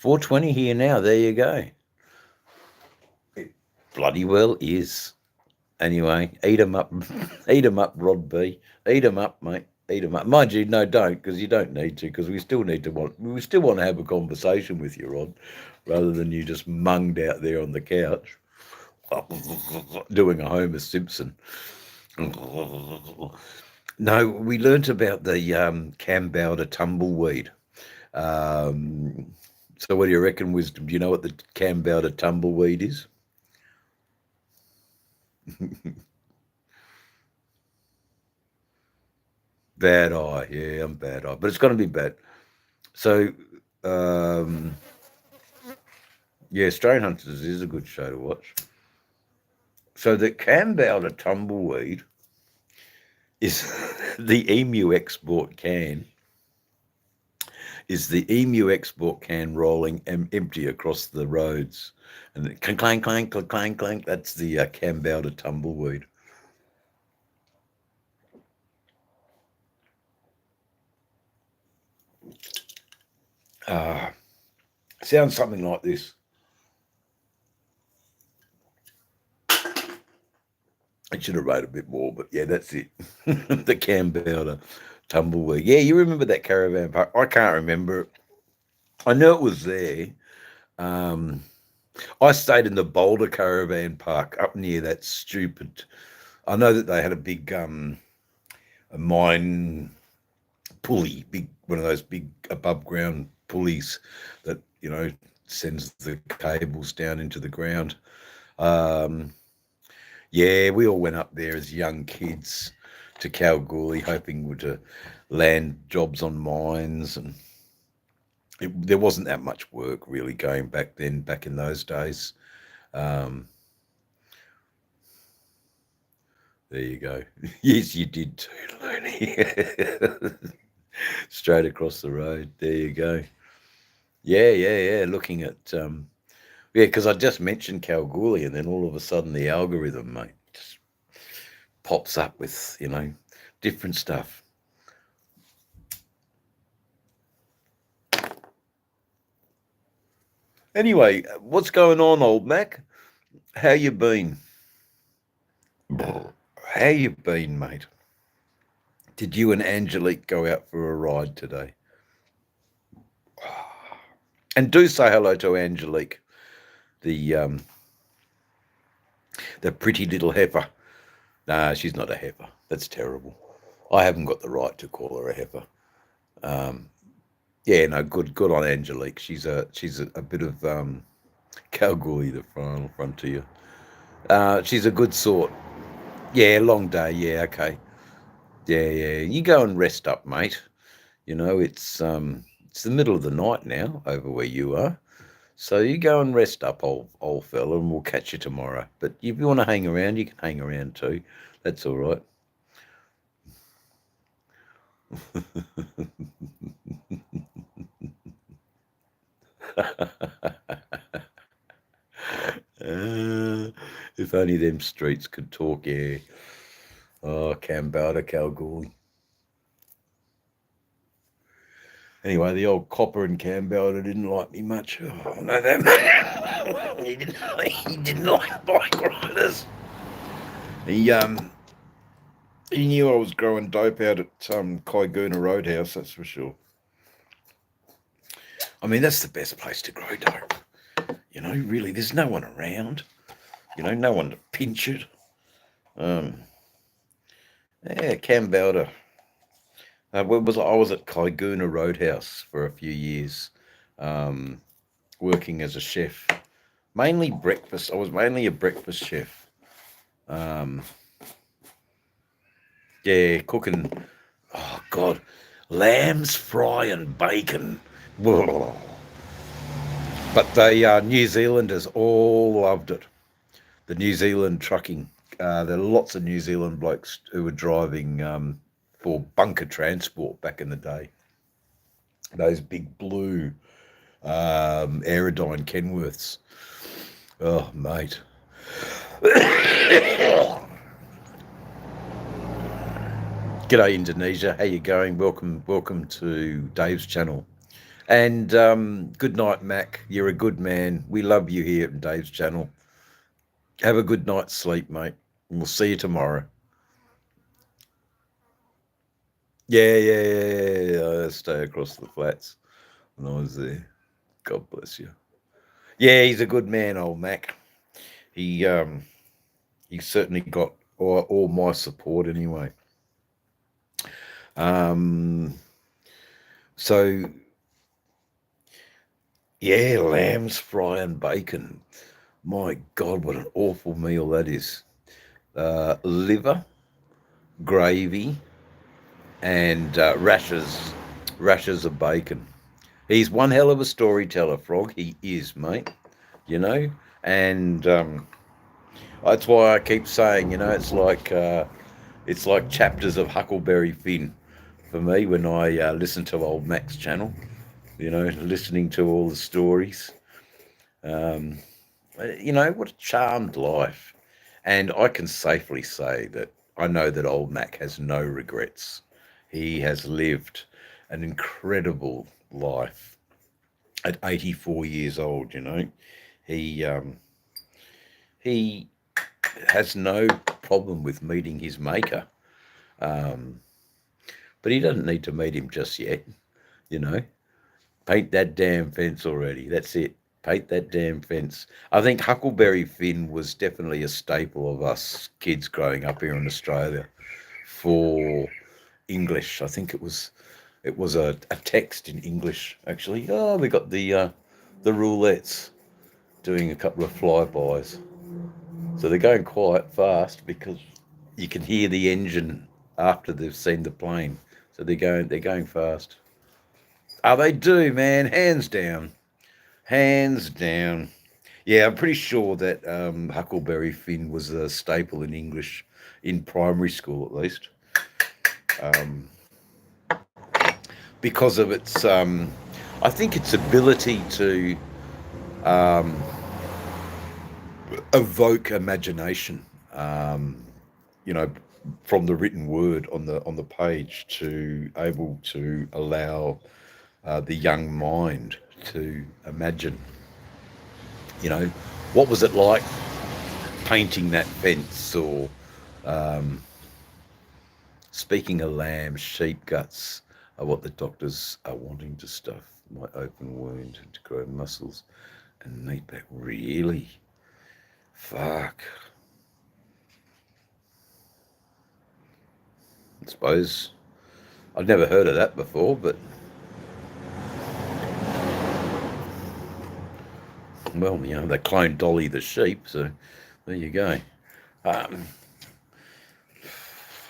4:20 here now. There you go. It bloody well is. Anyway, eat 'em up. Eat 'em up, Rod B. Eat 'em up, mate. Eat 'em up. Mind you, no, don't, because you don't need to, because we still want to have a conversation with you, Rod, rather than you just munged out there on the couch doing a Homer Simpson. No, we learnt about the Cambalda tumbleweed. So what do you reckon, Wisdom? Do you know what the Cambalda tumbleweed is? Bad eye, yeah, I'm bad eye, but it's going to be bad. So, um, yeah, Strain Hunters is a good show to watch. So the Cambalda tumbleweed is the emu export can. Is the emu export can rolling empty across the roads, and clank, clank, clank, clank, clank, clank. That's the Cambalda tumbleweed. Sounds something like this. I should have wrote a bit more, but yeah, that's it. The Cambalda tumbleweed. Yeah, you remember that caravan park? I can't remember it. I know it was there. Um, I stayed in the Boulder Caravan Park up near that stupid. I know that they had a big a mine pulley, big one of those big above ground pulleys that sends the cables down into the ground. Yeah, we all went up there as young kids to Kalgoorlie, hoping to land jobs on mines, and there wasn't that much work really going back then, back in those days. Um, there you go. Yes, you did too, Looney. Straight across the road. There you go. Yeah. Looking at yeah, because I just mentioned Kalgoorlie, and then all of a sudden the algorithm, mate, just pops up with different stuff. Anyway, what's going on, old Mac? How you been? How you been, mate? Did you and Angelique go out for a ride today? And do say hello to Angelique, the pretty little heifer. Nah, she's not a heifer. That's terrible. I haven't got the right to call her a heifer. Yeah, no, good on Angelique. She's a bit of Kalgoorlie, the final frontier. She's a good sort. Yeah, long day. Yeah, okay. Yeah. You go and rest up, mate. It's the middle of the night now over where you are. So you go and rest up, old fella, and we'll catch you tomorrow. But if you want to hang around, you can hang around too. That's all right. If only them streets could talk, yeah. Oh, Cambalda, Kalgoorlie. Anyway, the old copper in Cambalda didn't like me much. Oh, I know that. he didn't like bike riders. He knew I was growing dope out at Kaiguna Roadhouse, that's for sure. I mean, that's the best place to grow dope. Really, there's no one around. No one to pinch it. Yeah, Cambalda. I was at Kaiguna Roadhouse for a few years, working as a chef. Mainly breakfast. I was mainly a breakfast chef. Yeah, cooking. Oh God, lambs, fry, and bacon. But the New Zealanders all loved it. The New Zealand trucking. There are lots of New Zealand blokes who were driving for bunker transport back in the day. Those big blue Aerodyne Kenworths. Oh, mate. G'day, Indonesia. How you going? Welcome to Dave's channel. And good night, Mac. You're a good man. We love you here at Dave's channel. Have a good night's sleep, mate. And we'll see you tomorrow. Yeah. I stay across the flats when I was there. God bless you. Yeah, he's a good man, old Mac. He certainly got all my support anyway. So yeah, lamb's fry and bacon. My God, what an awful meal that is. Liver, gravy, and rashers of bacon. He's one hell of a storyteller, Frog. He is, mate. You know, and that's why I keep saying, it's like chapters of Huckleberry Finn for me when I listen to old Mac's channel. Listening to all the stories. Um, what a charmed life. And I can safely say that I know that old Mac has no regrets. He has lived an incredible life at 84 years old. He has no problem with meeting his maker, um, but he doesn't need to meet him just yet. You know, paint that damn fence already. That's it. Paint that damn fence. I think Huckleberry Finn was definitely a staple of us kids growing up here in Australia for English. I think it was a text in English actually. Oh, we got the roulettes doing a couple of flybys. So they're going quite fast because you can hear the engine after they've seen the plane. So they're going fast. Oh, they do, man. Hands down. Hands down. Yeah, I'm pretty sure that Huckleberry Finn was a staple in English in primary school, at least, um, because of its, I think, its ability to um, evoke imagination. Um, you know, from the written word on the page to able to allow the young mind to imagine. You know, what was it like painting that fence, or um, speaking of lambs, sheep guts are what the doctors are wanting to stuff my open wound and to grow muscles and meat back. Really? Fuck. I suppose I'd never heard of that before, but well, they cloned Dolly the sheep, so there you go. Um,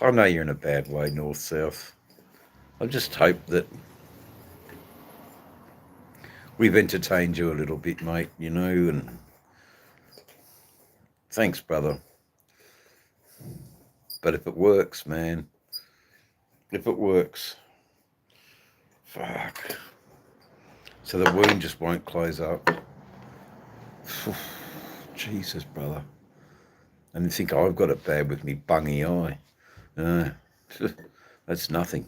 I know you're in a bad way, north south. I just hope that we've entertained you a little bit, mate. And thanks, brother. But if it works, man, if it works, fuck. So the wound just won't close up. Jesus, brother. And you think I've got it bad with me bungy eye. No, that's nothing.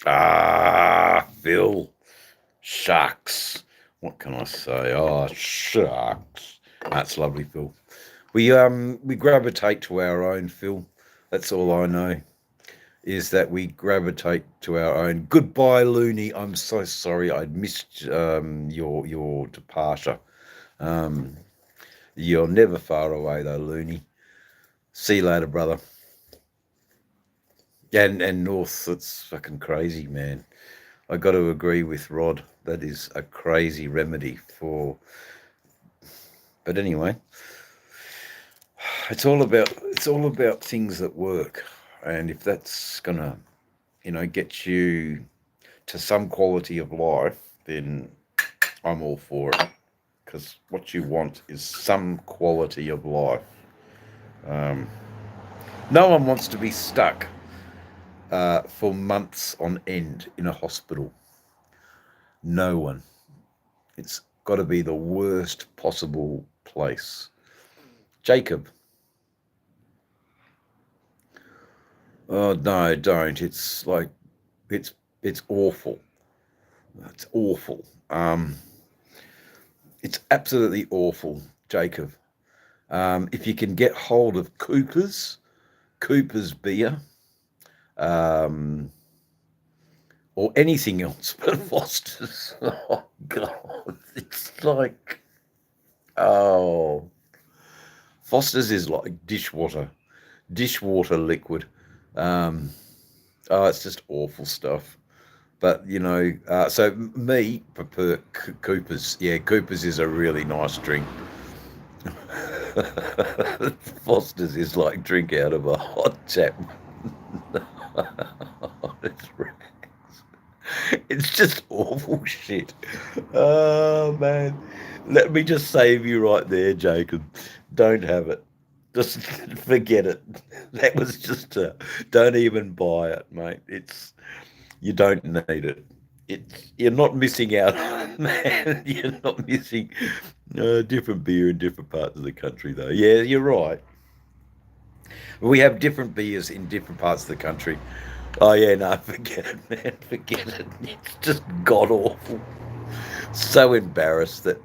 Ah, Phil. Shucks. What can I say? Oh, shucks. That's lovely, Phil. We gravitate to our own, Phil. That's all I know. Is that we gravitate to our own. Goodbye, Looney. I'm so sorry. I'd missed your departure. Um, you're never far away though, Looney. See you later, brother. And North, it's fucking crazy, man. I got to agree with Rod. That is a crazy remedy for. But anyway, it's all about things that work, and if that's gonna, get you to some quality of life, then I'm all for it. Because what you want is some quality of life. Um, no one wants to be stuck for months on end in a hospital. No one. It's got to be the worst possible place. Jacob. Oh no, don't. It's awful. It's awful. It's absolutely awful, Jacob. If you can get hold of Cooper's beer, um, or anything else but Foster's. Oh God, it's like Oh, Foster's is like dishwater liquid. Um, oh, it's just awful stuff. But so me prefer Cooper's. Yeah, Cooper's is a really nice drink. Foster's is like drink out of a hot tap. it's, it's just awful shit. Oh man, let me just save you right there, Jacob. Don't have it. Just forget it. That was just don't even buy it, mate. You don't need it. You're not missing out, man. You're not missing different beer in different parts of the country, though. Yeah, you're right. We have different beers in different parts of the country. Oh yeah, no, forget it, man. Forget it. It's just god awful. So embarrassed that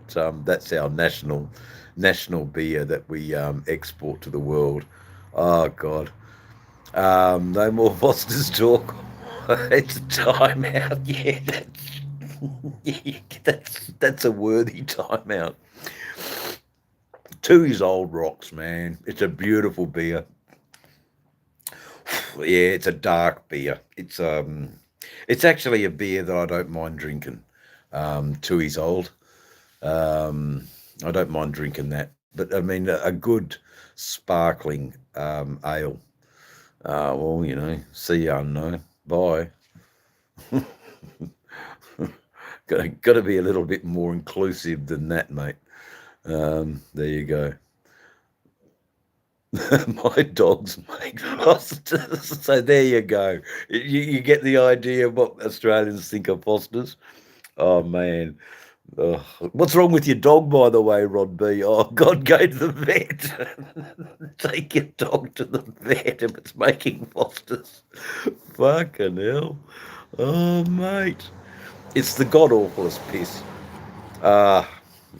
that's our national beer that we export to the world. Oh God. No more Foster's talk. It's time out. Yeah, that's a worthy time out. 2 years old rocks, man. It's a beautiful beer. Yeah, it's a dark beer. It's actually a beer that I don't mind drinking. 2 years old. I don't mind drinking that, but I mean a good sparkling ale. Well, see ya, no, bye. got to be a little bit more inclusive than that, mate. There you go. My dogs make Fosters. So there you go. You get the idea of what Australians think of Fosters. Oh man. Oh, what's wrong with your dog, by the way, Rod B? Oh God, go to the vet. Take your dog to the vet if it's making Fosters. Fucking hell. Oh mate. It's the god awfulest piss.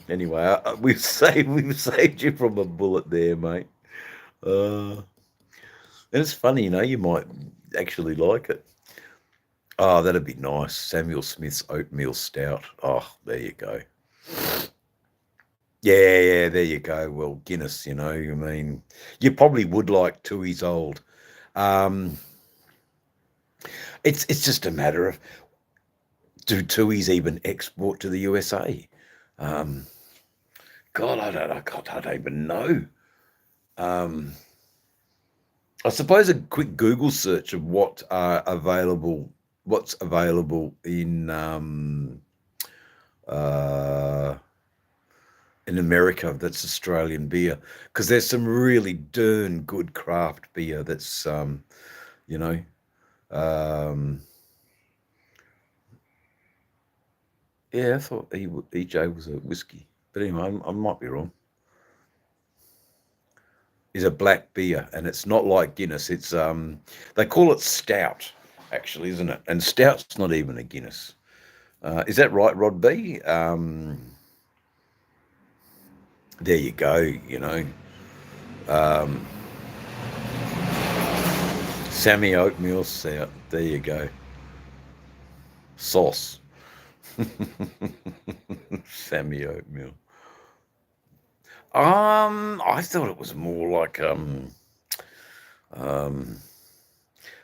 Anyway, we've saved you from a bullet there, mate. And it's funny, you might actually like it. Oh, that'd be nice. Samuel Smith's oatmeal stout. Oh, there you go. Yeah, there you go. Well, Guinness, I mean, you probably would like Tooheys Old. Um, it's just a matter of, do Tooheys even export to the USA? God, I don't even know. I suppose a quick Google search of what's available in America that's Australian beer, because there's some really darn good craft beer that's you know yeah, I thought EJ was a whiskey, but anyway, I might be wrong. Is a black beer, and it's not like Guinness. It's they call it stout, actually, isn't it? And stout's not even a Guinness. Is that right, Rod B? There you go. Sammy oatmeal stout. There you go. Sauce. Sammy oatmeal. I thought it was more like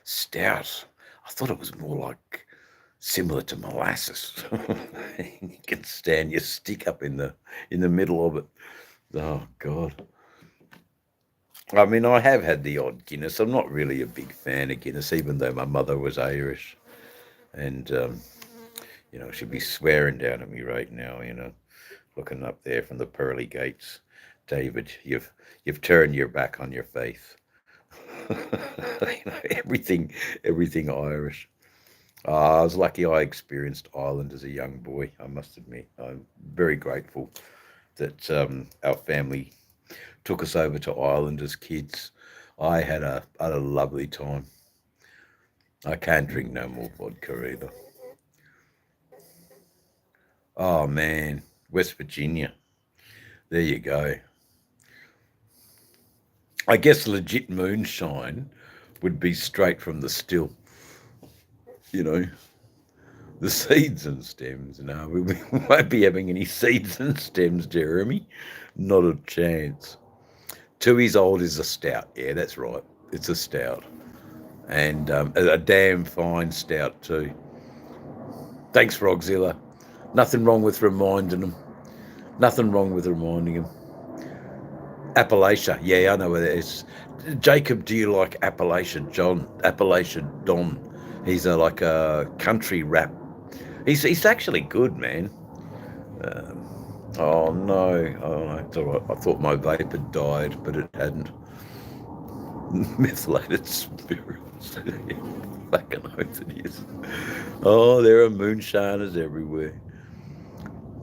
stout. I thought it was more like similar to molasses. You can stand your stick up in the middle of it. Oh God. I mean, I have had the odd Guinness. I'm not really a big fan of Guinness, even though my mother was Irish, and she'd be swearing down at me right now. Looking up there from the pearly gates. David, you've turned your back on your faith. Everything Irish. I was lucky I experienced Ireland as a young boy, I must admit. I'm very grateful that our family took us over to Ireland as kids. I had a lovely time. I can't drink no more vodka either. Oh man, West Virginia. There you go. I guess legit moonshine would be straight from the still. The seeds and stems. No, we won't be having any seeds and stems, Jeremy. Not a chance. 2 years old is a stout. Yeah, that's right. It's a stout. And a damn fine stout too. Thanks, Frogzilla. Nothing wrong with reminding them. Nothing wrong with reminding them. Appalachia. Yeah, I know where that is. Jacob, do you like Appalachia John? Appalachia Don. He's like a country rap. He's actually good, man. Oh no. Oh, it's all right. I thought my vape had died, but it hadn't. Methylated spirits. Fucking oath it is. Oh, there are moonshiners everywhere.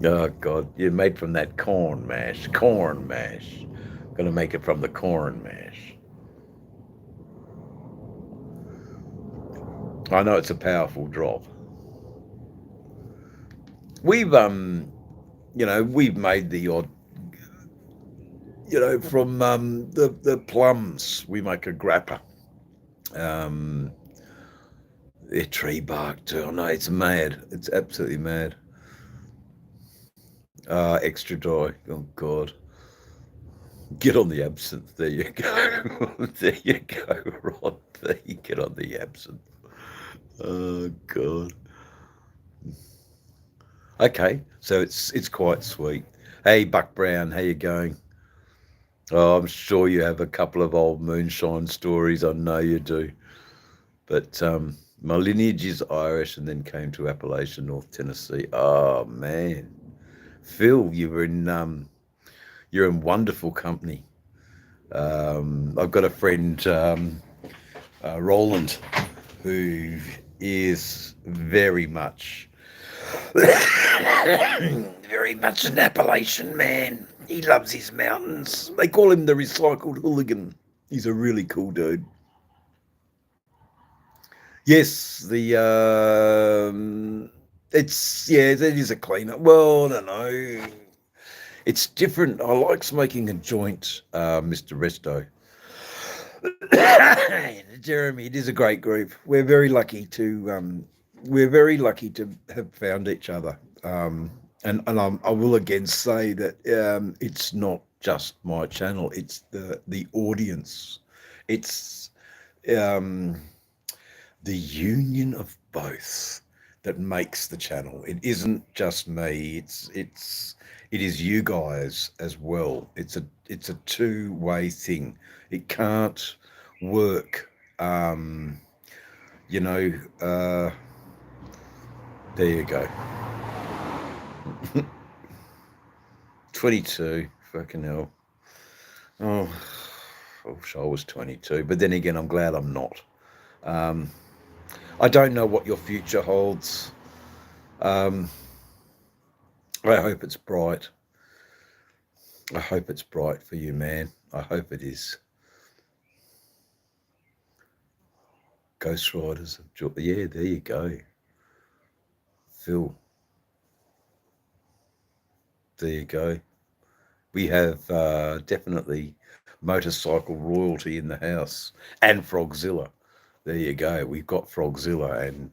Oh God, you're made from that corn mash. Corn mash. Gonna make it from the corn mash. I know it's a powerful drop. We've we've made the odd, from the plums we make a grappa. They're tree bark too. Oh no, it's mad. It's absolutely mad. Extra dry. Oh God. Get on the absinthe. There you go. There you go, Rod. There you get on the absinthe. Oh God. Okay, so it's quite sweet. Hey, Buck Brown, how you going? Oh, I'm sure you have a couple of old moonshine stories. I know you do. But my lineage is Irish and then came to Appalachia, North Tennessee. Oh man, Phil, you're in wonderful company. I've got a friend, Roland, who is very much an Appalachian man. He loves his mountains. They call him the recycled hooligan. He's a really cool dude. Yes, it is a cleaner. Well, I don't know. It's different. I like smoking a joint, Mr. Resto. Jeremy, it is a great group. We're very lucky to have found each other. And I will again say that it's not just my channel; it's the audience. It's the union of both that makes the channel. It isn't just me. It is you guys as well. It's a two-way thing. It can't work. There you go. 22. Fucking hell. Oh, I wish I was 22. But then again, I'm glad I'm not. I don't know what your future holds. I hope it's bright. I hope it's bright for you, man. I hope it is. Ghost Riders of Joy. Yeah, there you go. Phil. There you go. We have definitely motorcycle royalty in the house and Frogzilla. There you go. We've got Frogzilla, and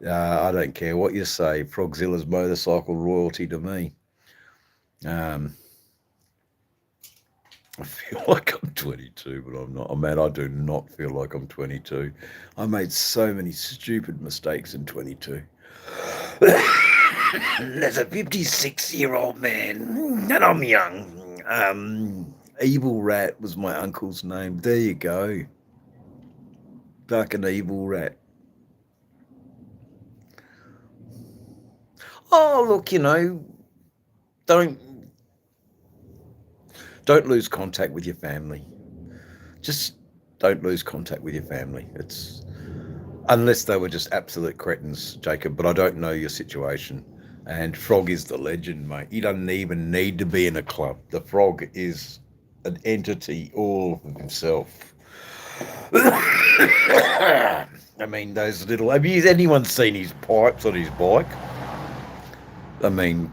I don't care what you say. Frogzilla's motorcycle royalty to me. I feel like I'm 22, but I'm not. Oh, man, I do not feel like I'm 22. I made so many stupid mistakes in 22. As a 56-year-old man, and I'm young. Evil Rat was my uncle's name. There you go. Fucking Evil Rat. Oh, look, don't lose contact with your family. Just don't lose contact with your family. Unless they were just absolute cretins, Jacob, but I don't know your situation. And Frog is the legend, mate. He doesn't even need to be in a club. The Frog is an entity all of himself. I mean, those little... Have anyone seen his pipes on his bike? I mean,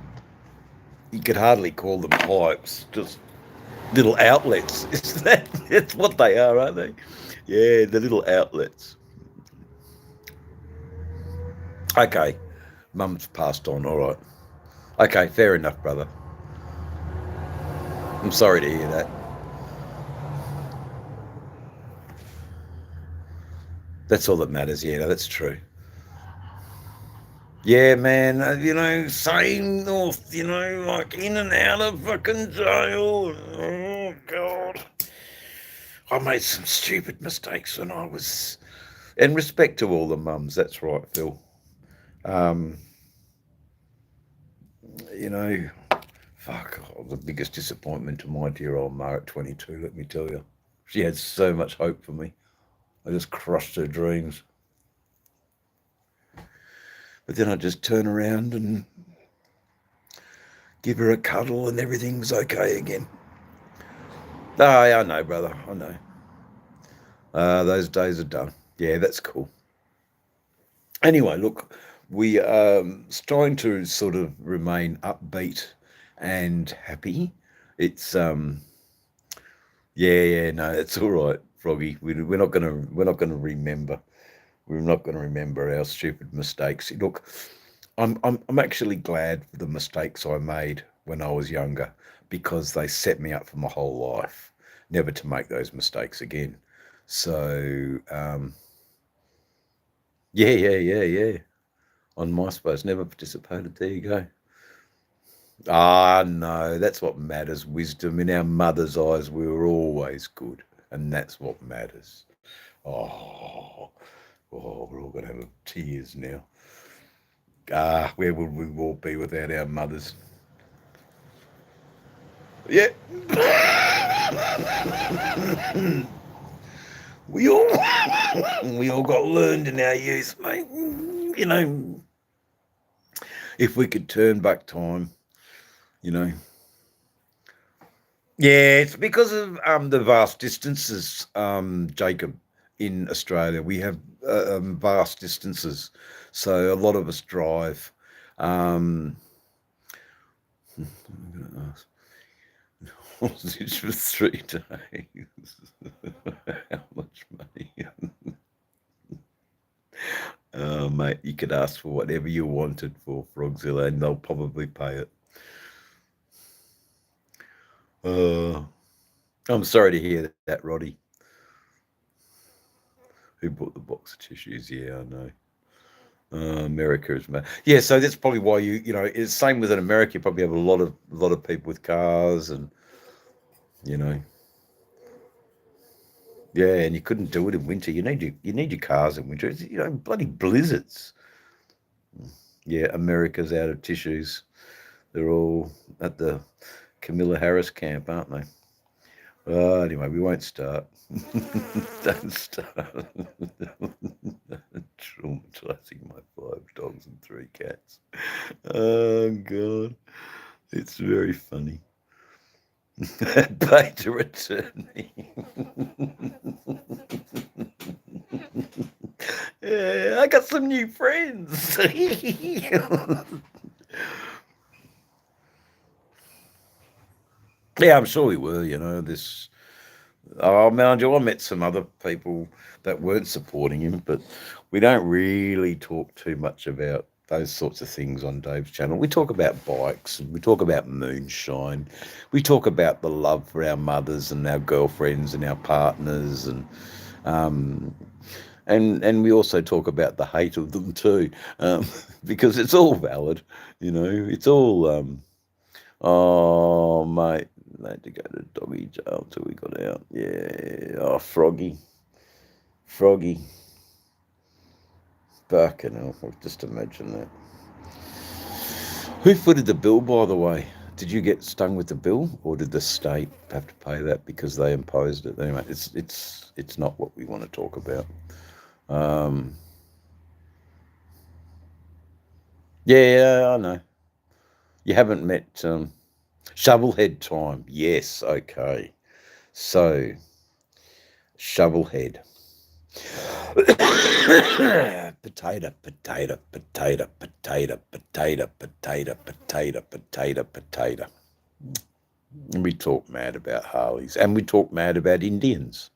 you could hardly call them pipes, just little outlets. That's what they are, aren't they? Yeah, the little outlets. Okay, Mum's passed on. All right. Okay, fair enough, brother. I'm sorry to hear that. That's all that matters. Yeah, no, that's true. Yeah, man. Same North. Like in and out of fucking jail. Oh God, I made some stupid mistakes when I was. In respect to all the mums, that's right, Phil. Um, you know, fuck, the biggest disappointment to my dear old Ma at 22. Let me tell you, she had so much hope for me. I just crushed her dreams. But then I just turn around and give her a cuddle and everything's okay again. Oh, yeah, I know, brother. I know. Those days are done. Yeah, that's cool. Anyway, look, we trying to sort of remain upbeat and happy. It's yeah, no, it's all right, Froggy. We're not gonna remember. We're not gonna remember our stupid mistakes. Look, I'm actually glad for the mistakes I made when I was younger because they set me up for my whole life, never to make those mistakes again. So yeah. On MySpace, never participated. There you go. Ah, no, that's what matters. Wisdom. In our mother's eyes, we were always good, and that's what matters. Oh, we're all gonna have tears now. Ah, where would we all be without our mothers? Yeah, we all we all got learned in our youth, mate. If we could turn back time, you know. Yeah, it's because of the vast distances, Jacob. In Australia, we have vast distances, so a lot of us drive. Um, I'm going to ask, hostage for 3 days. How much money? Oh, mate, you could ask for whatever you wanted for Frogzilla, and they'll probably pay it. Uh, I'm sorry to hear that, Roddy. Who bought the box of tissues? Yeah, I know. America is mad. Yeah, so that's probably why it's same with in America. You probably have a lot of people with cars, and you know, yeah, and you couldn't do it in winter. You need your cars in winter. It's, bloody blizzards. Yeah, America's out of tissues. They're all at the Camilla Harris camp, aren't they? Anyway, we won't start. Don't start. Traumatizing my 5 dogs and 3 cats. Oh God, it's very funny. Pay to attorney. Yeah, I got some new friends. Yeah, I'm sure we were. This. Oh, mind you, I met some other people that weren't supporting him, but we don't really talk too much about those sorts of things on Dave's channel. We talk about bikes, and we talk about moonshine, we talk about the love for our mothers and our girlfriends and our partners, um, and we also talk about the hate of them too, because it's all valid. It's all. Oh, mate, they had to go to doggy jail till we got out. Yeah. Oh, Froggy. Fucking hell. Just imagine that. Who footed the bill, by the way? Did you get stung with the bill, or did the state have to pay that because they imposed it? Anyway, it's not what we want to talk about. Yeah, I know. You haven't met Shovelhead time. Yes, okay. So, Shovelhead. Potato, potato, potato, potato, potato, potato, potato, potato, potato. And we talk mad about Harleys, and we talk mad about Indians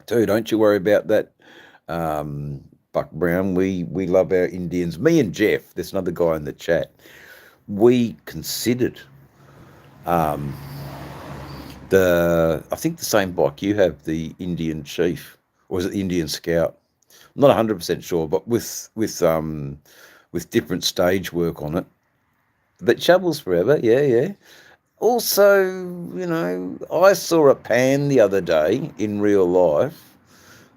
too. Don't you worry about that, Buck Brown. We love our Indians. Me and Jeff, there's another guy in the chat. We considered I think the same bike you have, the Indian Chief, or is it the Indian Scout? I'm not 100% sure, but with different stage work on it. But shovels forever, yeah, yeah. Also, I saw a Pan the other day in real life.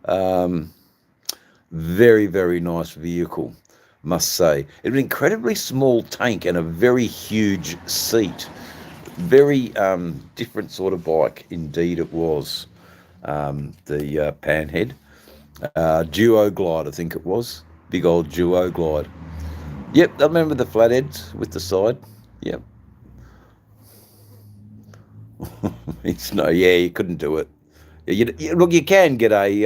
Um, Very, very nice vehicle, must say. It was an incredibly small tank and a very huge seat. Very different sort of bike, indeed it was. The Panhead. Duo Glide, I think it was. Big old Duo Glide. Yep, I remember the flatheads with the side. Yep. It's no, yeah, you couldn't do it. Yeah, look, you can get a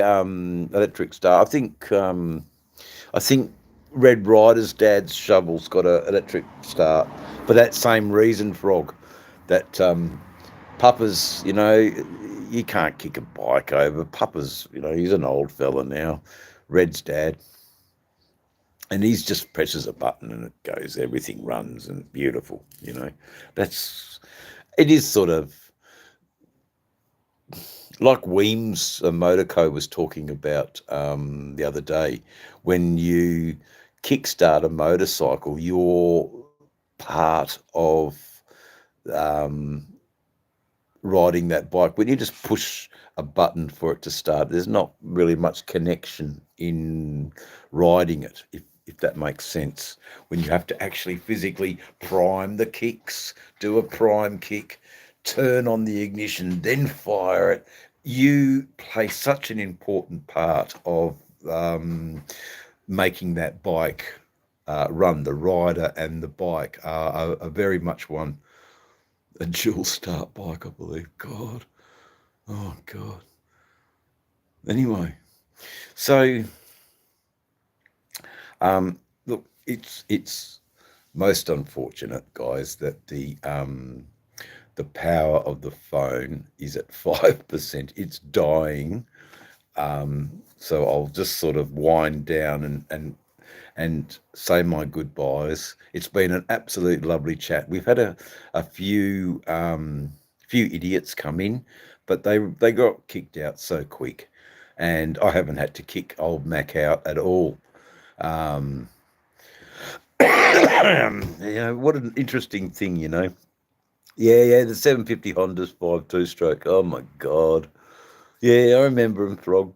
electric start. I think Red Rider's dad's shovel's got a electric start for that same reason, Frog. That Papa's, you can't kick a bike over. Papa's, he's an old fella now. Red's dad. And he's just presses a button and it goes, everything runs and beautiful. It is sort of like Weems Motorco was talking about the other day. When you kickstart a motorcycle, you're part of um, riding that bike. When you just push a button for it to start, there's not really much connection in riding it, if that makes sense. When you have to actually physically prime the kicks, do a prime kick, turn on the ignition, then fire it, you play such an important part of making that bike run. The rider and the bike are very much one. A dual start bike, I believe. God. Oh, God. Anyway, so look, it's most unfortunate, guys, that the power of the phone is at 5%. It's dying. So I'll just sort of wind down and say my goodbyes. It's been an absolute lovely chat. We've had a few idiots come in, but they got kicked out so quick, and I haven't had to kick old Mac out at all. What an interesting thing. Yeah, the 750 Honda's 5 2-stroke. Oh my God. Yeah, I remember him, Frog.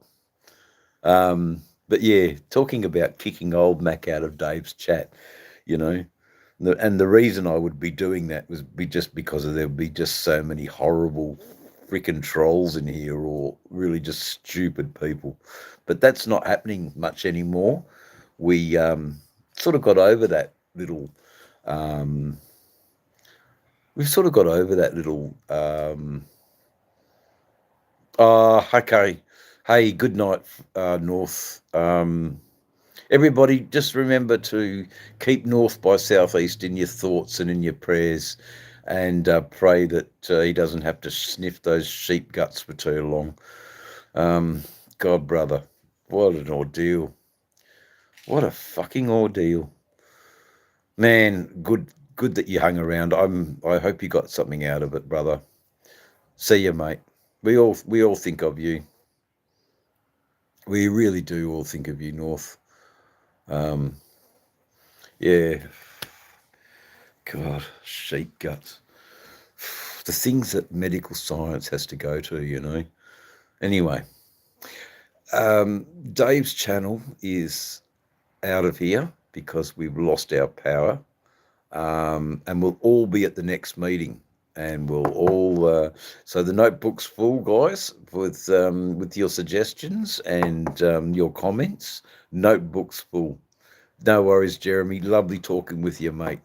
But yeah, talking about kicking old Mac out of Dave's chat, you know, and the reason I would be doing that was just because there would be just so many horrible freaking trolls in here, or really just stupid people. But that's not happening much anymore. We sort of got over that little. We've sort of got over that little. Okay. Hey, good night, North. Everybody, just remember to keep North by Southeast in your thoughts and in your prayers, and pray that he doesn't have to sniff those sheep guts for too long. God, brother, what an ordeal. What a fucking ordeal. Man, good that you hung around. I hope you got something out of it, brother. See you, mate. We all think of you. We really do all think of you, North. Yeah. God, sheep guts. The things that medical science has to go to. Anyway, Dave's channel is out of here because we've lost our power. And we'll all be at the next meeting, and we'll all. So the notebook's full, guys, with your suggestions and your comments. Notebook's full. No worries, Jeremy. Lovely talking with you, mate.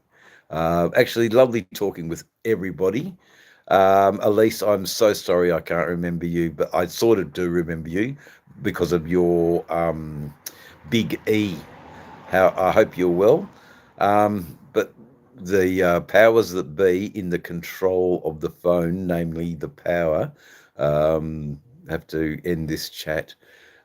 Actually, lovely talking with everybody. Elise, I'm so sorry I can't remember you, but I sort of do remember you because of your big E. I hope you're well. But the powers that be in the control of the phone, namely the power, have to end this chat.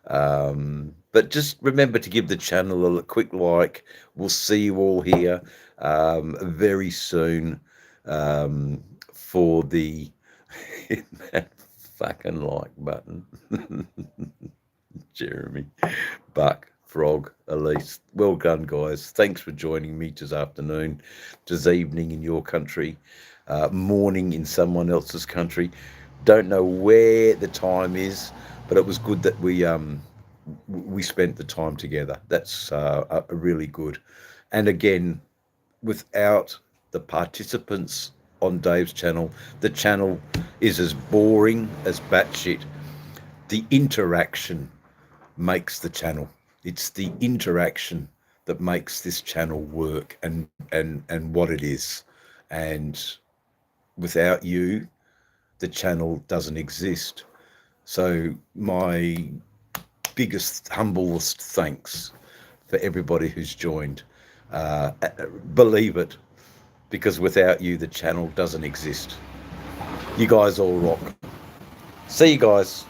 But just remember to give the channel a quick like. We'll see you all here very soon for the hit that fucking like button. Jeremy, Buck, Frog, Elise, well done, guys. Thanks for joining me this afternoon, this evening in your country, morning in someone else's country. Don't know where the time is, but it was good that we spent the time together. That's really good. And again, without the participants on Dave's channel, the channel is as boring as batshit. The interaction makes the channel. It's the interaction that makes this channel work and what it is. And without you, the channel doesn't exist. So my biggest, humblest thanks for everybody who's joined. Believe it, because without you, the channel doesn't exist. You guys all rock. See you guys.